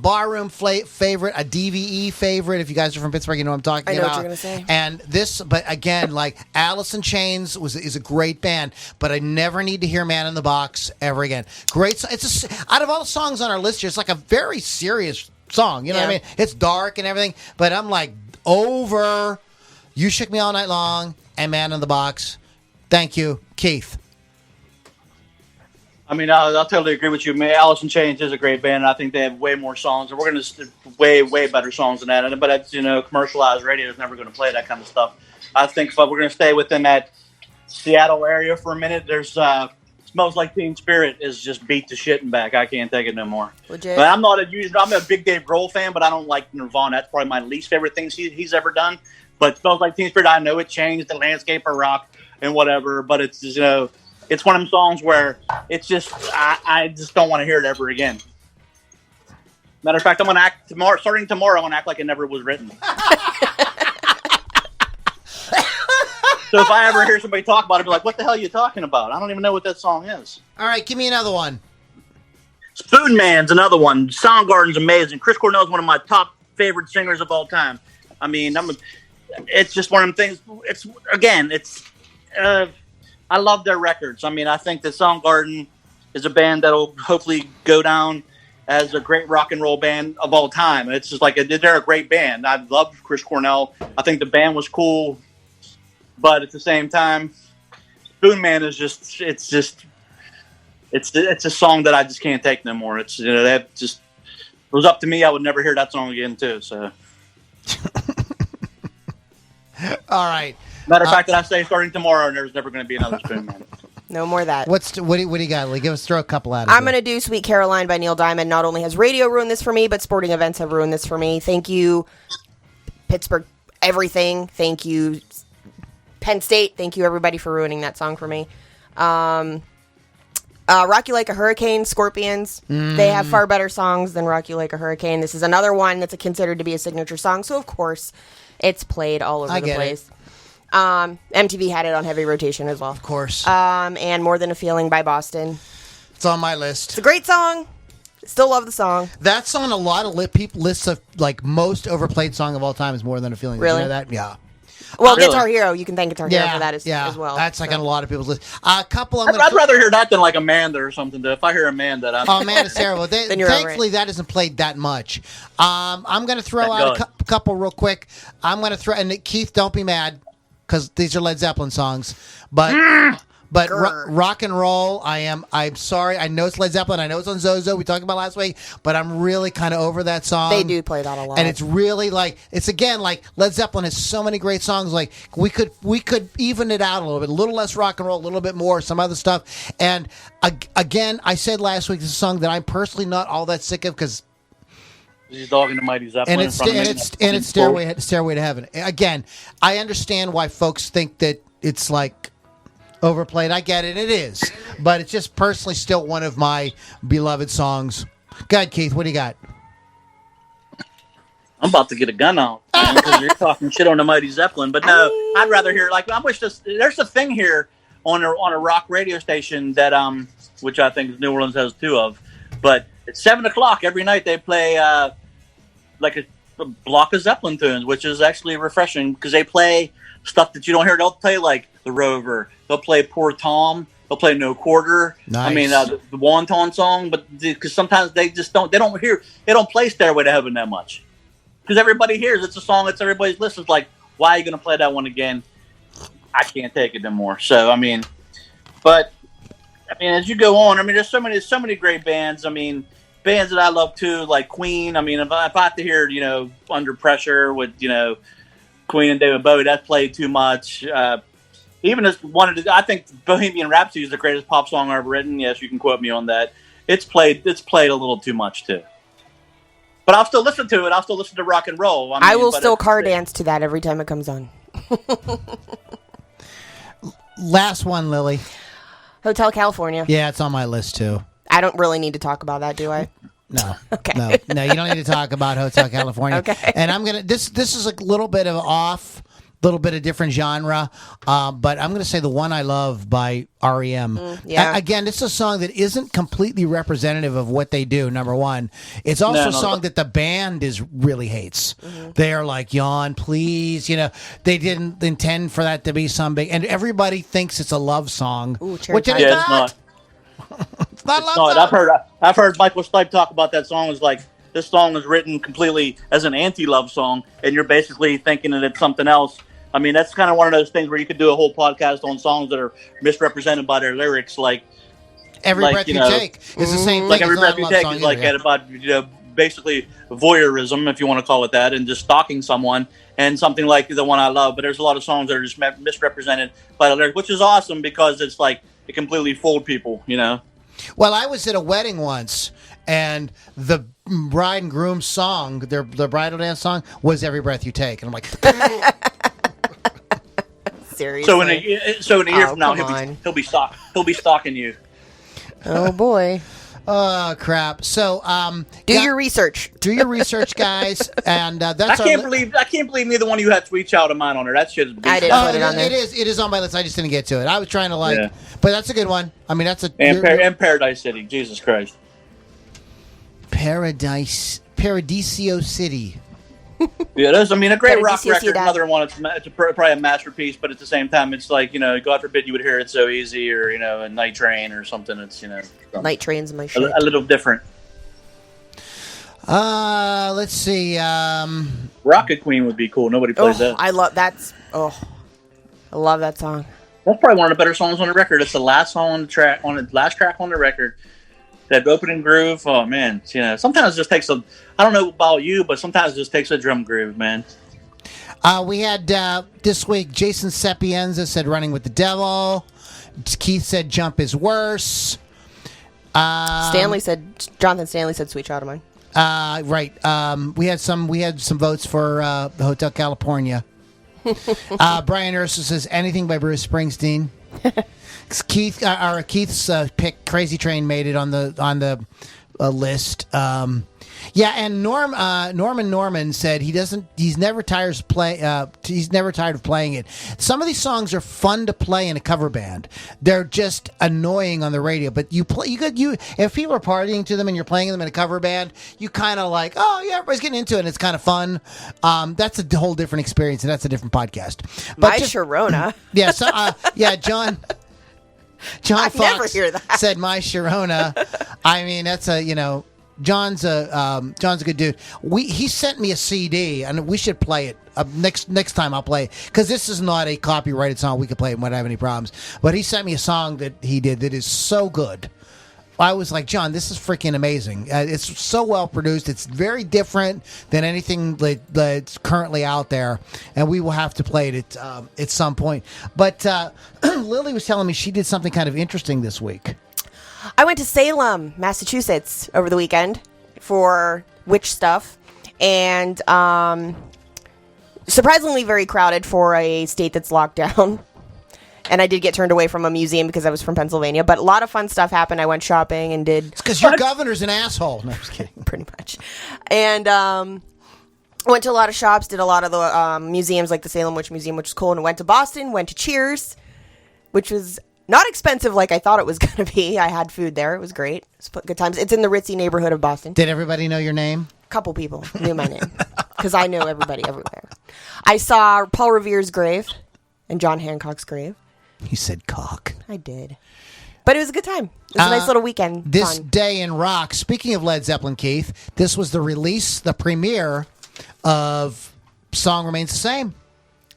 barroom favorite, a DVE favorite. If you guys are from Pittsburgh, you know what I'm talking I know about. what you're gonna say. And this, but again, like Alice in Chains is a great band, but I never need to hear Man in the Box ever again. Great. Out of all the songs on our list here, it's like a very serious song. You know what I Yeah. mean? It's dark and everything, but I'm like over You Shook Me All Night Long and Man in the Box. Thank you, Keith. I mean, I'll totally agree with you, man. Alice in Chains is a great band, and I think they have way more songs, and we're going to way better songs than that. But it's, commercialized radio is never going to play that kind of stuff. I think if we're going to stay within that Seattle area for a minute, there's Smells Like Teen Spirit is just beat to shit and back. I can't take it no more. Legit. But I'm a big Dave Grohl fan, but I don't like Nirvana. That's probably my least favorite things he's ever done. But Smells Like Teen Spirit, I know it changed the landscape of rock and whatever, but it's it's one of them songs where it's just I just don't want to hear it ever again. Matter of fact, I'm gonna starting tomorrow. I'm gonna act like it never was written. So if I ever hear somebody talk about it, I'll be like, "What the hell are you talking about? I don't even know what that song is." All right, give me another one. Spoon Man's another one. Soundgarden's amazing. Chris Cornell's one of my top favorite singers of all time. I mean, it's just one of them things. I love their records. I mean, I think that Soundgarden is a band that'll hopefully go down as a great rock and roll band of all time. It's just like they're a great band. I love Chris Cornell. I think the band was cool, but at the same time, Spoon Man is it's a song that I just can't take no more. It's that just if it was up to me, I would never hear that song again too. So, All right. matter of fact, that I say starting tomorrow, and there's never going to be another Spoon Man. No more of that. What do you got? Like, throw a couple out. I'm going to do Sweet Caroline by Neil Diamond. Not only has radio ruined this for me, but sporting events have ruined this for me. Thank you, Pittsburgh, everything. Thank you, Penn State. Thank you, everybody, for ruining that song for me. Rock You Like a Hurricane, Scorpions. They have far better songs than Rock You Like a Hurricane. This is another one that's considered to be a signature song, so of course it's played all over the place. MTV had it on heavy rotation as well. Of course. And More Than a Feeling by Boston. It's on my list. It's a great song. Still love the song. That's on a lot of people lists of like most overplayed song of all time is More Than a Feeling. Really? Did you know that? Yeah. Well, Really? Guitar Hero, you can thank Guitar Hero for that as well. That's like so. on a lot of people's list. A couple. I'd rather hear that than like Amanda or something. If I hear Amanda, Oh man, it's terrible. Then you're Thankfully, that isn't played that much. I'm going to throw out a couple real quick. I'm going to throw, and Keith, don't be mad, because these are Led Zeppelin songs. But rock and roll, I'm sorry. I know it's Led Zeppelin. I know it's on Zozo. We talked about last week, but I'm really kind of over that song. They do play that a lot, and it's really like it's again like Led Zeppelin has so many great songs. Like we could even it out a little bit, a little less rock and roll, a little bit more some other stuff. And again, I said last week, this is a song that I'm personally not all that sick of because. He's dogging the Mighty Zeppelin. And it's Stairway to Heaven. Again, I understand why folks think that it's like overplayed. I get it. It is. But it's just personally still one of my beloved songs. Go ahead, Keith. What do you got? I'm about to get a gun out because you're talking shit on the Mighty Zeppelin. But no, I'd rather hear like I wish there's a thing here on a rock radio station that which I think New Orleans has two of, but at 7:00 every night they play like a block of Zeppelin tunes, which is actually refreshing because they play stuff that you don't hear. They'll play like The Rover. They'll play Poor Tom. They'll play No Quarter. Nice. I mean the Wonton song, but because sometimes they don't play Stairway to Heaven that much because everybody hears it's a song that's everybody's listens. Like, why are you going to play that one again? I can't take it anymore. So I mean, but I mean, as you go on, I mean, there's so many great bands. I mean, bands that I love too, like Queen. I mean, if I have to hear, Under Pressure with, Queen and David Bowie, that's played too much. Even as I think Bohemian Rhapsody is the greatest pop song I've ever written. Yes, you can quote me on that. It's played a little too much too. But I'll still listen to it. I'll still listen to rock and roll. I will still car dance to that every time it comes on. Last one, Lily. Hotel California. Yeah, it's on my list too. I don't really need to talk about that, do I? No. Okay. No, you don't need to talk about Hotel California. Okay. And I'm gonna this is a little bit of little bit of different genre, but I'm gonna say the one I love by REM. Yeah. Again, it's a song that isn't completely representative of what they do. Number one, it's also a song that the band really hates. Mm-hmm. They are like, yawn, please. They didn't intend for that to be some big, and everybody thinks it's a love song. Ooh, which it's not. It's not a love song. I've heard Michael Stipe talk about that song. It's like this song is written completely as an anti-love song, and you're basically thinking that it's something else. I mean, that's kind of one of those things where you could do a whole podcast on songs that are misrepresented by their lyrics, like Every Breath You Take is the same thing. Like Every Breath You Take is like about basically voyeurism, if you want to call it that, and just stalking someone, and something like the one I love. But there's a lot of songs that are just misrepresented by the lyrics, which is awesome because it's like it completely fooled people, Well, I was at a wedding once, and the bride and groom song, their bridal dance song, was "Every Breath You Take," and I'm like, seriously. So in a year from now, he'll be stalking you. Oh boy. oh crap! So do your research. Do your research, guys, and that's. I can't believe neither one of you had Sweet Child of Mine on there. That shit's. I didn't put it on there. It is on my list. I just didn't get to it. I was trying to but that's a good one. I mean, that's and Paradise City. Jesus Christ. Paradiso City. Yeah, there's. I mean, a great rock Paradiso record. Ciudad. Another one. It's probably a masterpiece, but at the same time, it's like God forbid you would hear It So Easy or a Night Train or something. It's Night Train's my shit. A little different. Let's see. Rocket Queen would be cool. Nobody plays that. I love that song. That's probably one of the better songs on the record. It's the last song on the track, last track on the record. That opening groove. Oh man, sometimes it just takes I don't know about you, but sometimes it just takes a drum groove, man. We had this week. Jason Sapienza said "Running with the Devil." Keith said "Jump is Worse." Jonathan Stanley said "Sweet Child of Mine." Right. We had some votes for the Hotel California. Brian Urso says anything by Bruce Springsteen. Keith's pick "Crazy Train" made it on the list. Yeah, and Norman said he's never tired of playing it. Some of these songs are fun to play in a cover band. They're just annoying on the radio, but if people are partying to them and you're playing them in a cover band, you kind of like, oh yeah, everybody's getting into it and it's kind of fun. That's a whole different experience, and that's a different podcast. But Sharona. Yeah, so John I Fox never hear that. said my Sharona. I mean, that's John's a good dude. He sent me a CD, and we should play it next time. I'll play it because this is not a copyrighted song. We could play it and won't have any problems. But he sent me a song that he did that is so good. I was like, John, this is freaking amazing. It's so well produced. It's very different than anything that's currently out there, and we will have to play it at some point. But Lily was telling me she did something kind of interesting this week. I went to Salem, Massachusetts over the weekend for witch stuff, and surprisingly very crowded for a state that's locked down. And I did get turned away from a museum because I was from Pennsylvania, but a lot of fun stuff happened. I went shopping and did... It's because your governor's an asshole. No, I'm just kidding. Pretty much. And went to a lot of shops, did a lot of the museums, like the Salem Witch Museum, which was cool, and went to Boston, went to Cheers, which was... not expensive like I thought it was going to be. I had food there. It was great. It was good times. It's in the ritzy neighborhood of Boston. Did everybody know your name? A couple people knew my name because I know everybody everywhere. I saw Paul Revere's grave and John Hancock's grave. You said cock. I did. But it was a good time. It was a nice little weekend. This fun. day in rock, speaking of Led Zeppelin, Keith, this was the premiere of Song Remains the Same.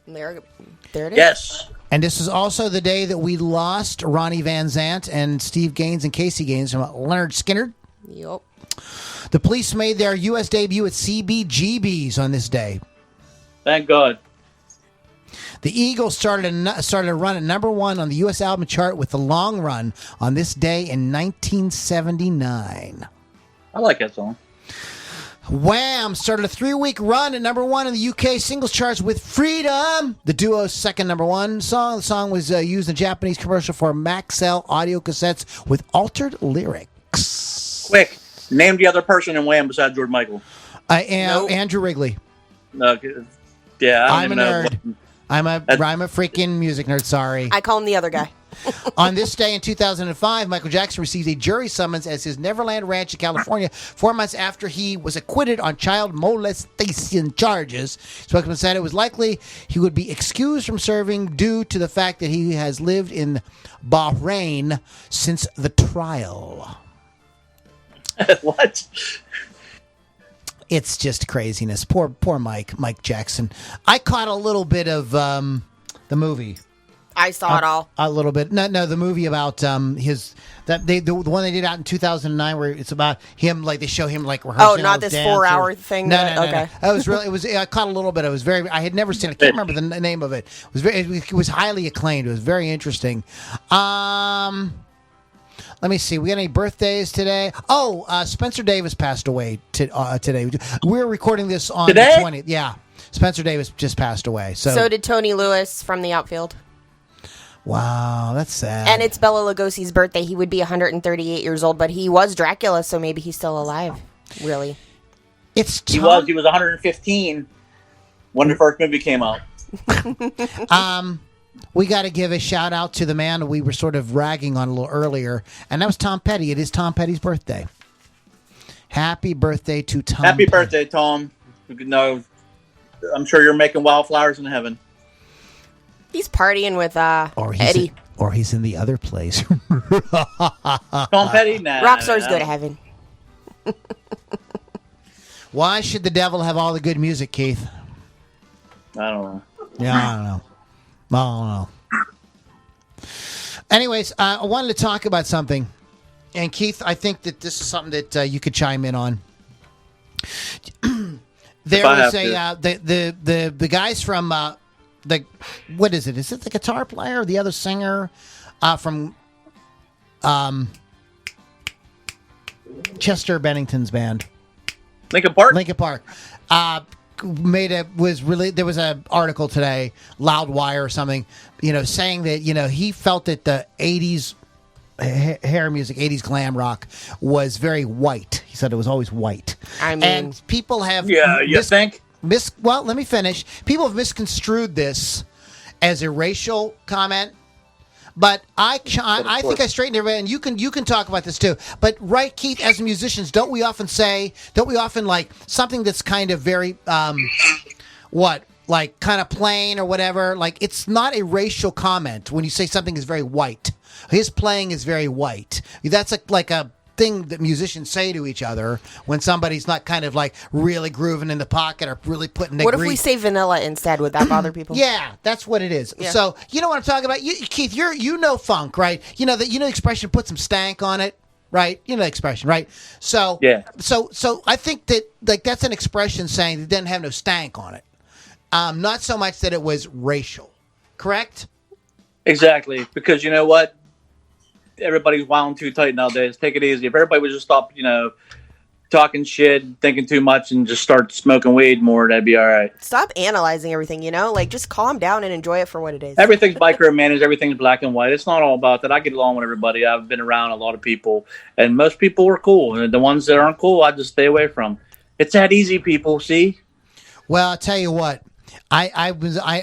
There it is. Yes. And this is also the day that we lost Ronnie Van Zant and Steve Gaines and Casey Gaines from Leonard Skynyrd. Yep. The Police made their U.S. debut at CBGB's on this day. Thank God. The Eagles started a run at number 1 on the U.S. album chart with The Long Run on this day in 1979. I like that song. Wham! Started a 3-week run at number 1 in the UK singles charts with Freedom, the duo's second number 1 song. The song was used in a Japanese commercial for Maxell audio cassettes with altered lyrics. Quick, name the other person in Wham besides George Michael. I am Andrew Wrigley. Yeah, I'm a nerd. I'm a freaking music nerd, sorry. I call him the other guy. On this day in 2005, Michael Jackson received a jury summons at his Neverland Ranch in California 4 months after he was acquitted on child molestation charges. Spokesman said it was likely he would be excused from serving due to the fact that he has lived in Bahrain since the trial. What? It's just craziness. Poor Mike Jackson. I caught a little bit of the movie. I saw it all. A little bit. No, the movie about the one they did out in 2009 where it's about him, like they show him like rehearsing. Oh, not this 4-hour thing. No. Okay. It was. I caught a little bit. I had never seen it. I can't remember the name of it. It was highly acclaimed. It was very interesting. Let me see. We got any birthdays today? Oh, Spencer Davis passed away today. We're recording this on today? the 20th. Yeah, Spencer Davis just passed away. So did Tony Lewis from the outfield. Wow, that's sad. And it's Bela Lugosi's birthday. He would be 138 years old, but he was Dracula, so maybe he's still alive. Really? He was 115 when the first movie came out. We got to give a shout out to the man we were sort of ragging on a little earlier, and that was Tom Petty. It is Tom Petty's birthday. Happy birthday to Tom. Happy Petty. birthday, Tom. No, I'm sure you're making wildflowers in heaven. He's partying with Eddie. Or he's in the other place. Tom Petty? Nah. Rockstars go to heaven. Why should the devil have all the good music, Keith? I don't know. Yeah, I don't know. Anyways, I wanted to talk about something. And Keith, I think that this is something that you could chime in on. There was the guys from what is it? Is it the guitar player or the other singer from Chester Bennington's band? Linkin Park? Linkin Park. There was an article today, Loudwire or something, saying that, he felt that the 80s hair music, 80s glam rock, was very white. He said it was always white. I mean, and people have you think? Well, let me finish. People have misconstrued this as a racial comment. But I think I straightened everybody, and you can talk about this too. But right, Keith, as musicians, don't we often like something that's kind of very like kind of plain or whatever? Like, it's not a racial comment when you say something is very white. His playing is very white. That's like a thing that musicians say to each other when somebody's not kind of like really grooving in the pocket or really putting the what if we say vanilla instead? Would that bother people? Yeah, that's what it is. Yeah. So you know what I'm talking about, Keith. You know funk, right? You know the expression, put some stank on it, right? You know the expression, right? So yeah. So I think that like that's an expression saying it doesn't have no stank on it. Not so much that it was racial, correct? Exactly, because you know what? Everybody's wound too tight nowadays. Take it easy. If everybody would just stop, talking shit, thinking too much, and just start smoking weed more, that'd be all right. Stop analyzing everything, like just calm down and enjoy it for what it is. Everything's micromanaged. Everything's black and white. It's not all about that. I get along with everybody. I've been around a lot of people, and most people are cool. And the ones that aren't cool, I just stay away from. It's that easy, people. See? Well, I'll tell you what. I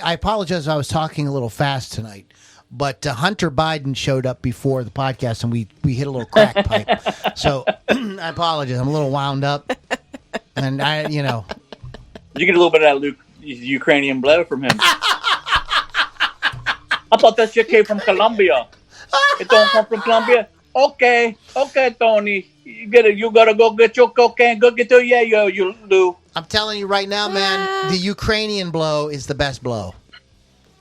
apologize if I was talking a little fast tonight. But Hunter Biden showed up before the podcast, and we hit a little crack pipe. So I apologize. I'm a little wound up, and you get a little bit of that Ukrainian blood from him. I thought that shit came from Colombia. It don't come from Colombia. Okay, Tony. You gotta go get your cocaine. Go get your you do. I'm telling you right now, man. The Ukrainian blow is the best blow.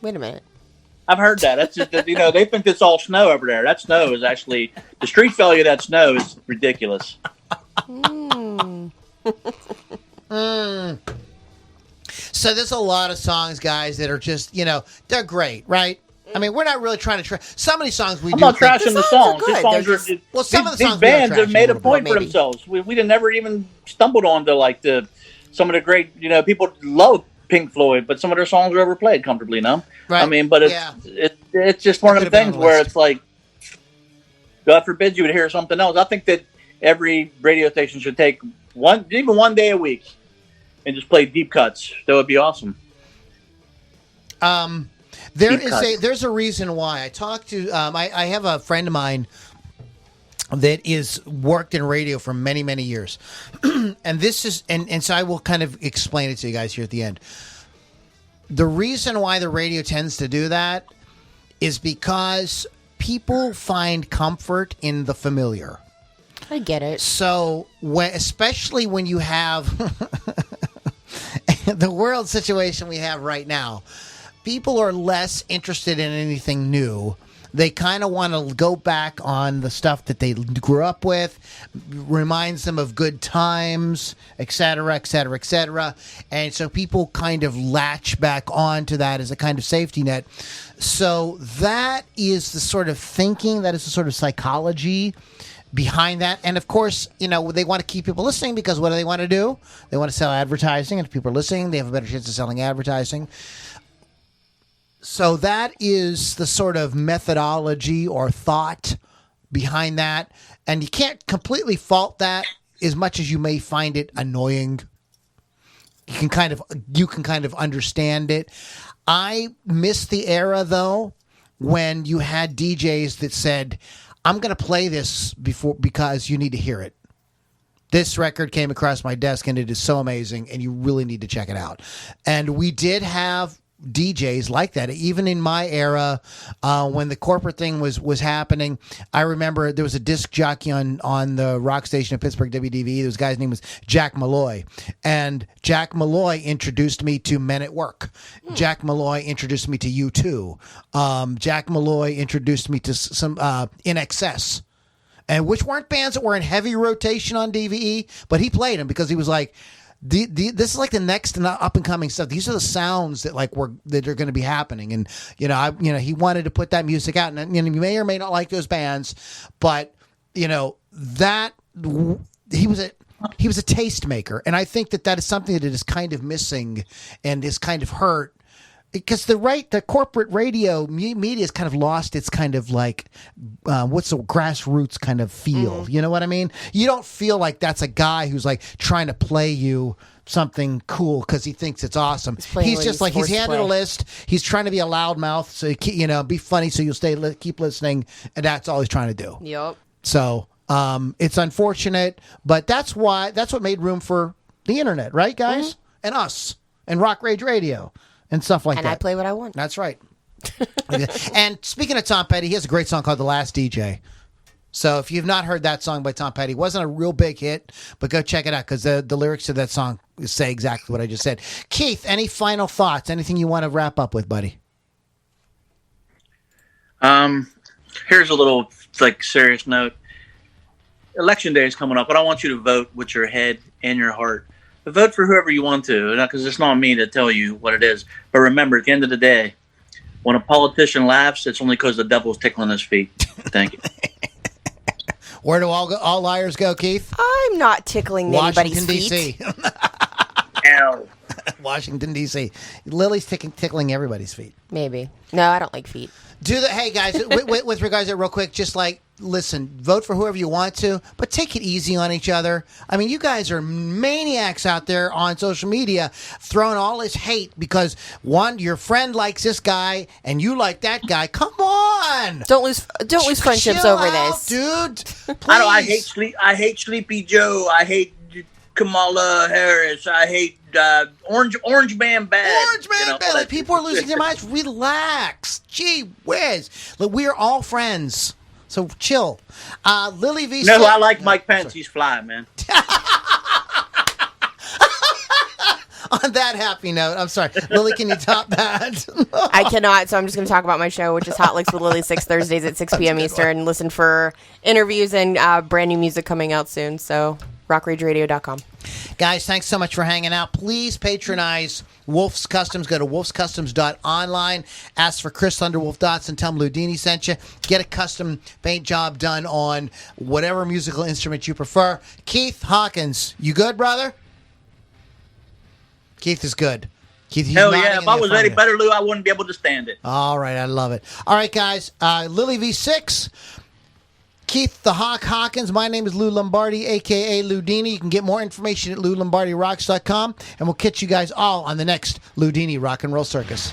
Wait a minute. I've heard that. That's just, they think it's all snow over there. That snow is actually, the street value of that snow is ridiculous. So there's a lot of songs, guys, that are just, they're great, right? I mean, we're not really trying to some of these songs I'm not trashing the songs. These songs are some of the songs these bands have made a point for themselves. We never even stumbled onto some of the great, people love Pink Floyd, but some of their songs are overplayed comfortably, no? Right. I mean, but it's just one of them things where it's like, God forbid you would hear something else. I think that every radio station should take even one day a week and just play deep cuts. That would be awesome. There's a reason why. I talked to I have a friend of mine that is worked in radio for many, many years. And this is and so I will kind of explain it to you guys here at the end. The reason why the radio tends to do that is because people find comfort in the familiar. I get it. So, especially when you have the world situation we have right now, people are less interested in anything new. They kind of want to go back on the stuff that they grew up with, reminds them of good times, et cetera, et cetera, et cetera. And so people kind of latch back onto that as a kind of safety net. So that is the sort of thinking, that is the sort of psychology behind that. And of course, they want to keep people listening because what do they want to do? They want to sell advertising. And if people are listening, they have a better chance of selling advertising. So that is the sort of methodology or thought behind that. And you can't completely fault that as much as you may find it annoying. You can kind of understand it. I miss the era, though, when you had DJs that said, I'm going to play this because you need to hear it. This record came across my desk and it is so amazing and you really need to check it out. And we did have DJs like that. Even in my era, when the corporate thing was happening, I remember there was a disc jockey on the rock station in Pittsburgh, WDV. This guy's name was Jack Malloy. And Jack Malloy introduced me to Men at Work. Jack Malloy introduced me to U2. Jack Malloy introduced me to some In Excess. And which weren't bands that were in heavy rotation on DVE, but he played them because he was like, this is like the next up and coming stuff. These are the sounds that that are going to be happening, and he wanted to put that music out. And you may or may not like those bands, but that he was a taste maker, and I think that is something that is kind of missing and is kind of hurt because the corporate radio media has kind of lost its kind of like what's the grassroots kind of feel. You know what I mean? You don't feel like that's a guy who's like trying to play you something cool because he thinks it's awesome. He's just like he's handed a list. He's trying to be a loudmouth, so be funny, so you'll keep listening, and that's all he's trying to do. Yep. So it's unfortunate, but that's what made room for the internet, right, guys, and us, and Rock Rage Radio, and stuff like that. And I play what I want. That's right. And speaking of Tom Petty, he has a great song called "The Last DJ." So if you've not heard that song by Tom Petty, it wasn't a real big hit, but go check it out because the lyrics to that song say exactly what I just said. Keith, any final thoughts? Anything you want to wrap up with, buddy? Here's a little serious note. Election day is coming up, but I want you to vote with your head and your heart. But vote for whoever you want to, because it's not me to tell you what it is. But remember, at the end of the day, when a politician laughs, it's only because the devil's tickling his feet. Thank you. Where do all liars go, Keith? I'm not tickling anybody's feet. Ow. Washington, D.C. Lily's tickling everybody's feet. Maybe. No, I don't like feet. Hey, guys, with regards to it real quick, just listen, vote for whoever you want to, but take it easy on each other. I mean, you guys are maniacs out there on social media throwing all this hate because, one, your friend likes this guy and you like that guy. Come on! Don't lose friendships Chill over out, this. dude. Please. I hate Sleepy Joe. I hate Kamala Harris. I hate Orange Man bad. Orange Man bad. Like, people are losing their minds. Relax. Gee whiz. Look, we are all friends. So chill. Lily V. No, I like Mike Pence. He's fly, man. On that happy note, I'm sorry. Lily, can you top that? I cannot, so I'm just going to talk about my show, which is Hot Licks with Lily, 6 Thursdays at 6 p.m. Eastern. And listen for interviews and brand new music coming out soon. So rockrageradio.com. Guys, thanks so much for hanging out. Please patronize Wolf's Customs. Go to wolfscustoms.online. Ask for Chris Thunderwolf Dotson. Tell him Loudini sent you. Get a custom paint job done on whatever musical instrument you prefer. Keith Hawkins, you good, brother? Keith is good. Keith, he's hell yeah. If I was Eddie Better Lou, I wouldn't be able to stand it. All right, I love it. All right, guys. Lily V6. Keith the Hawk Hawkins. My name is Lou Lombardi, a.k.a. Loudini. You can get more information at LouLombardiRocks.com, and we'll catch you guys all on the next Loudini Rock and Roll Circus.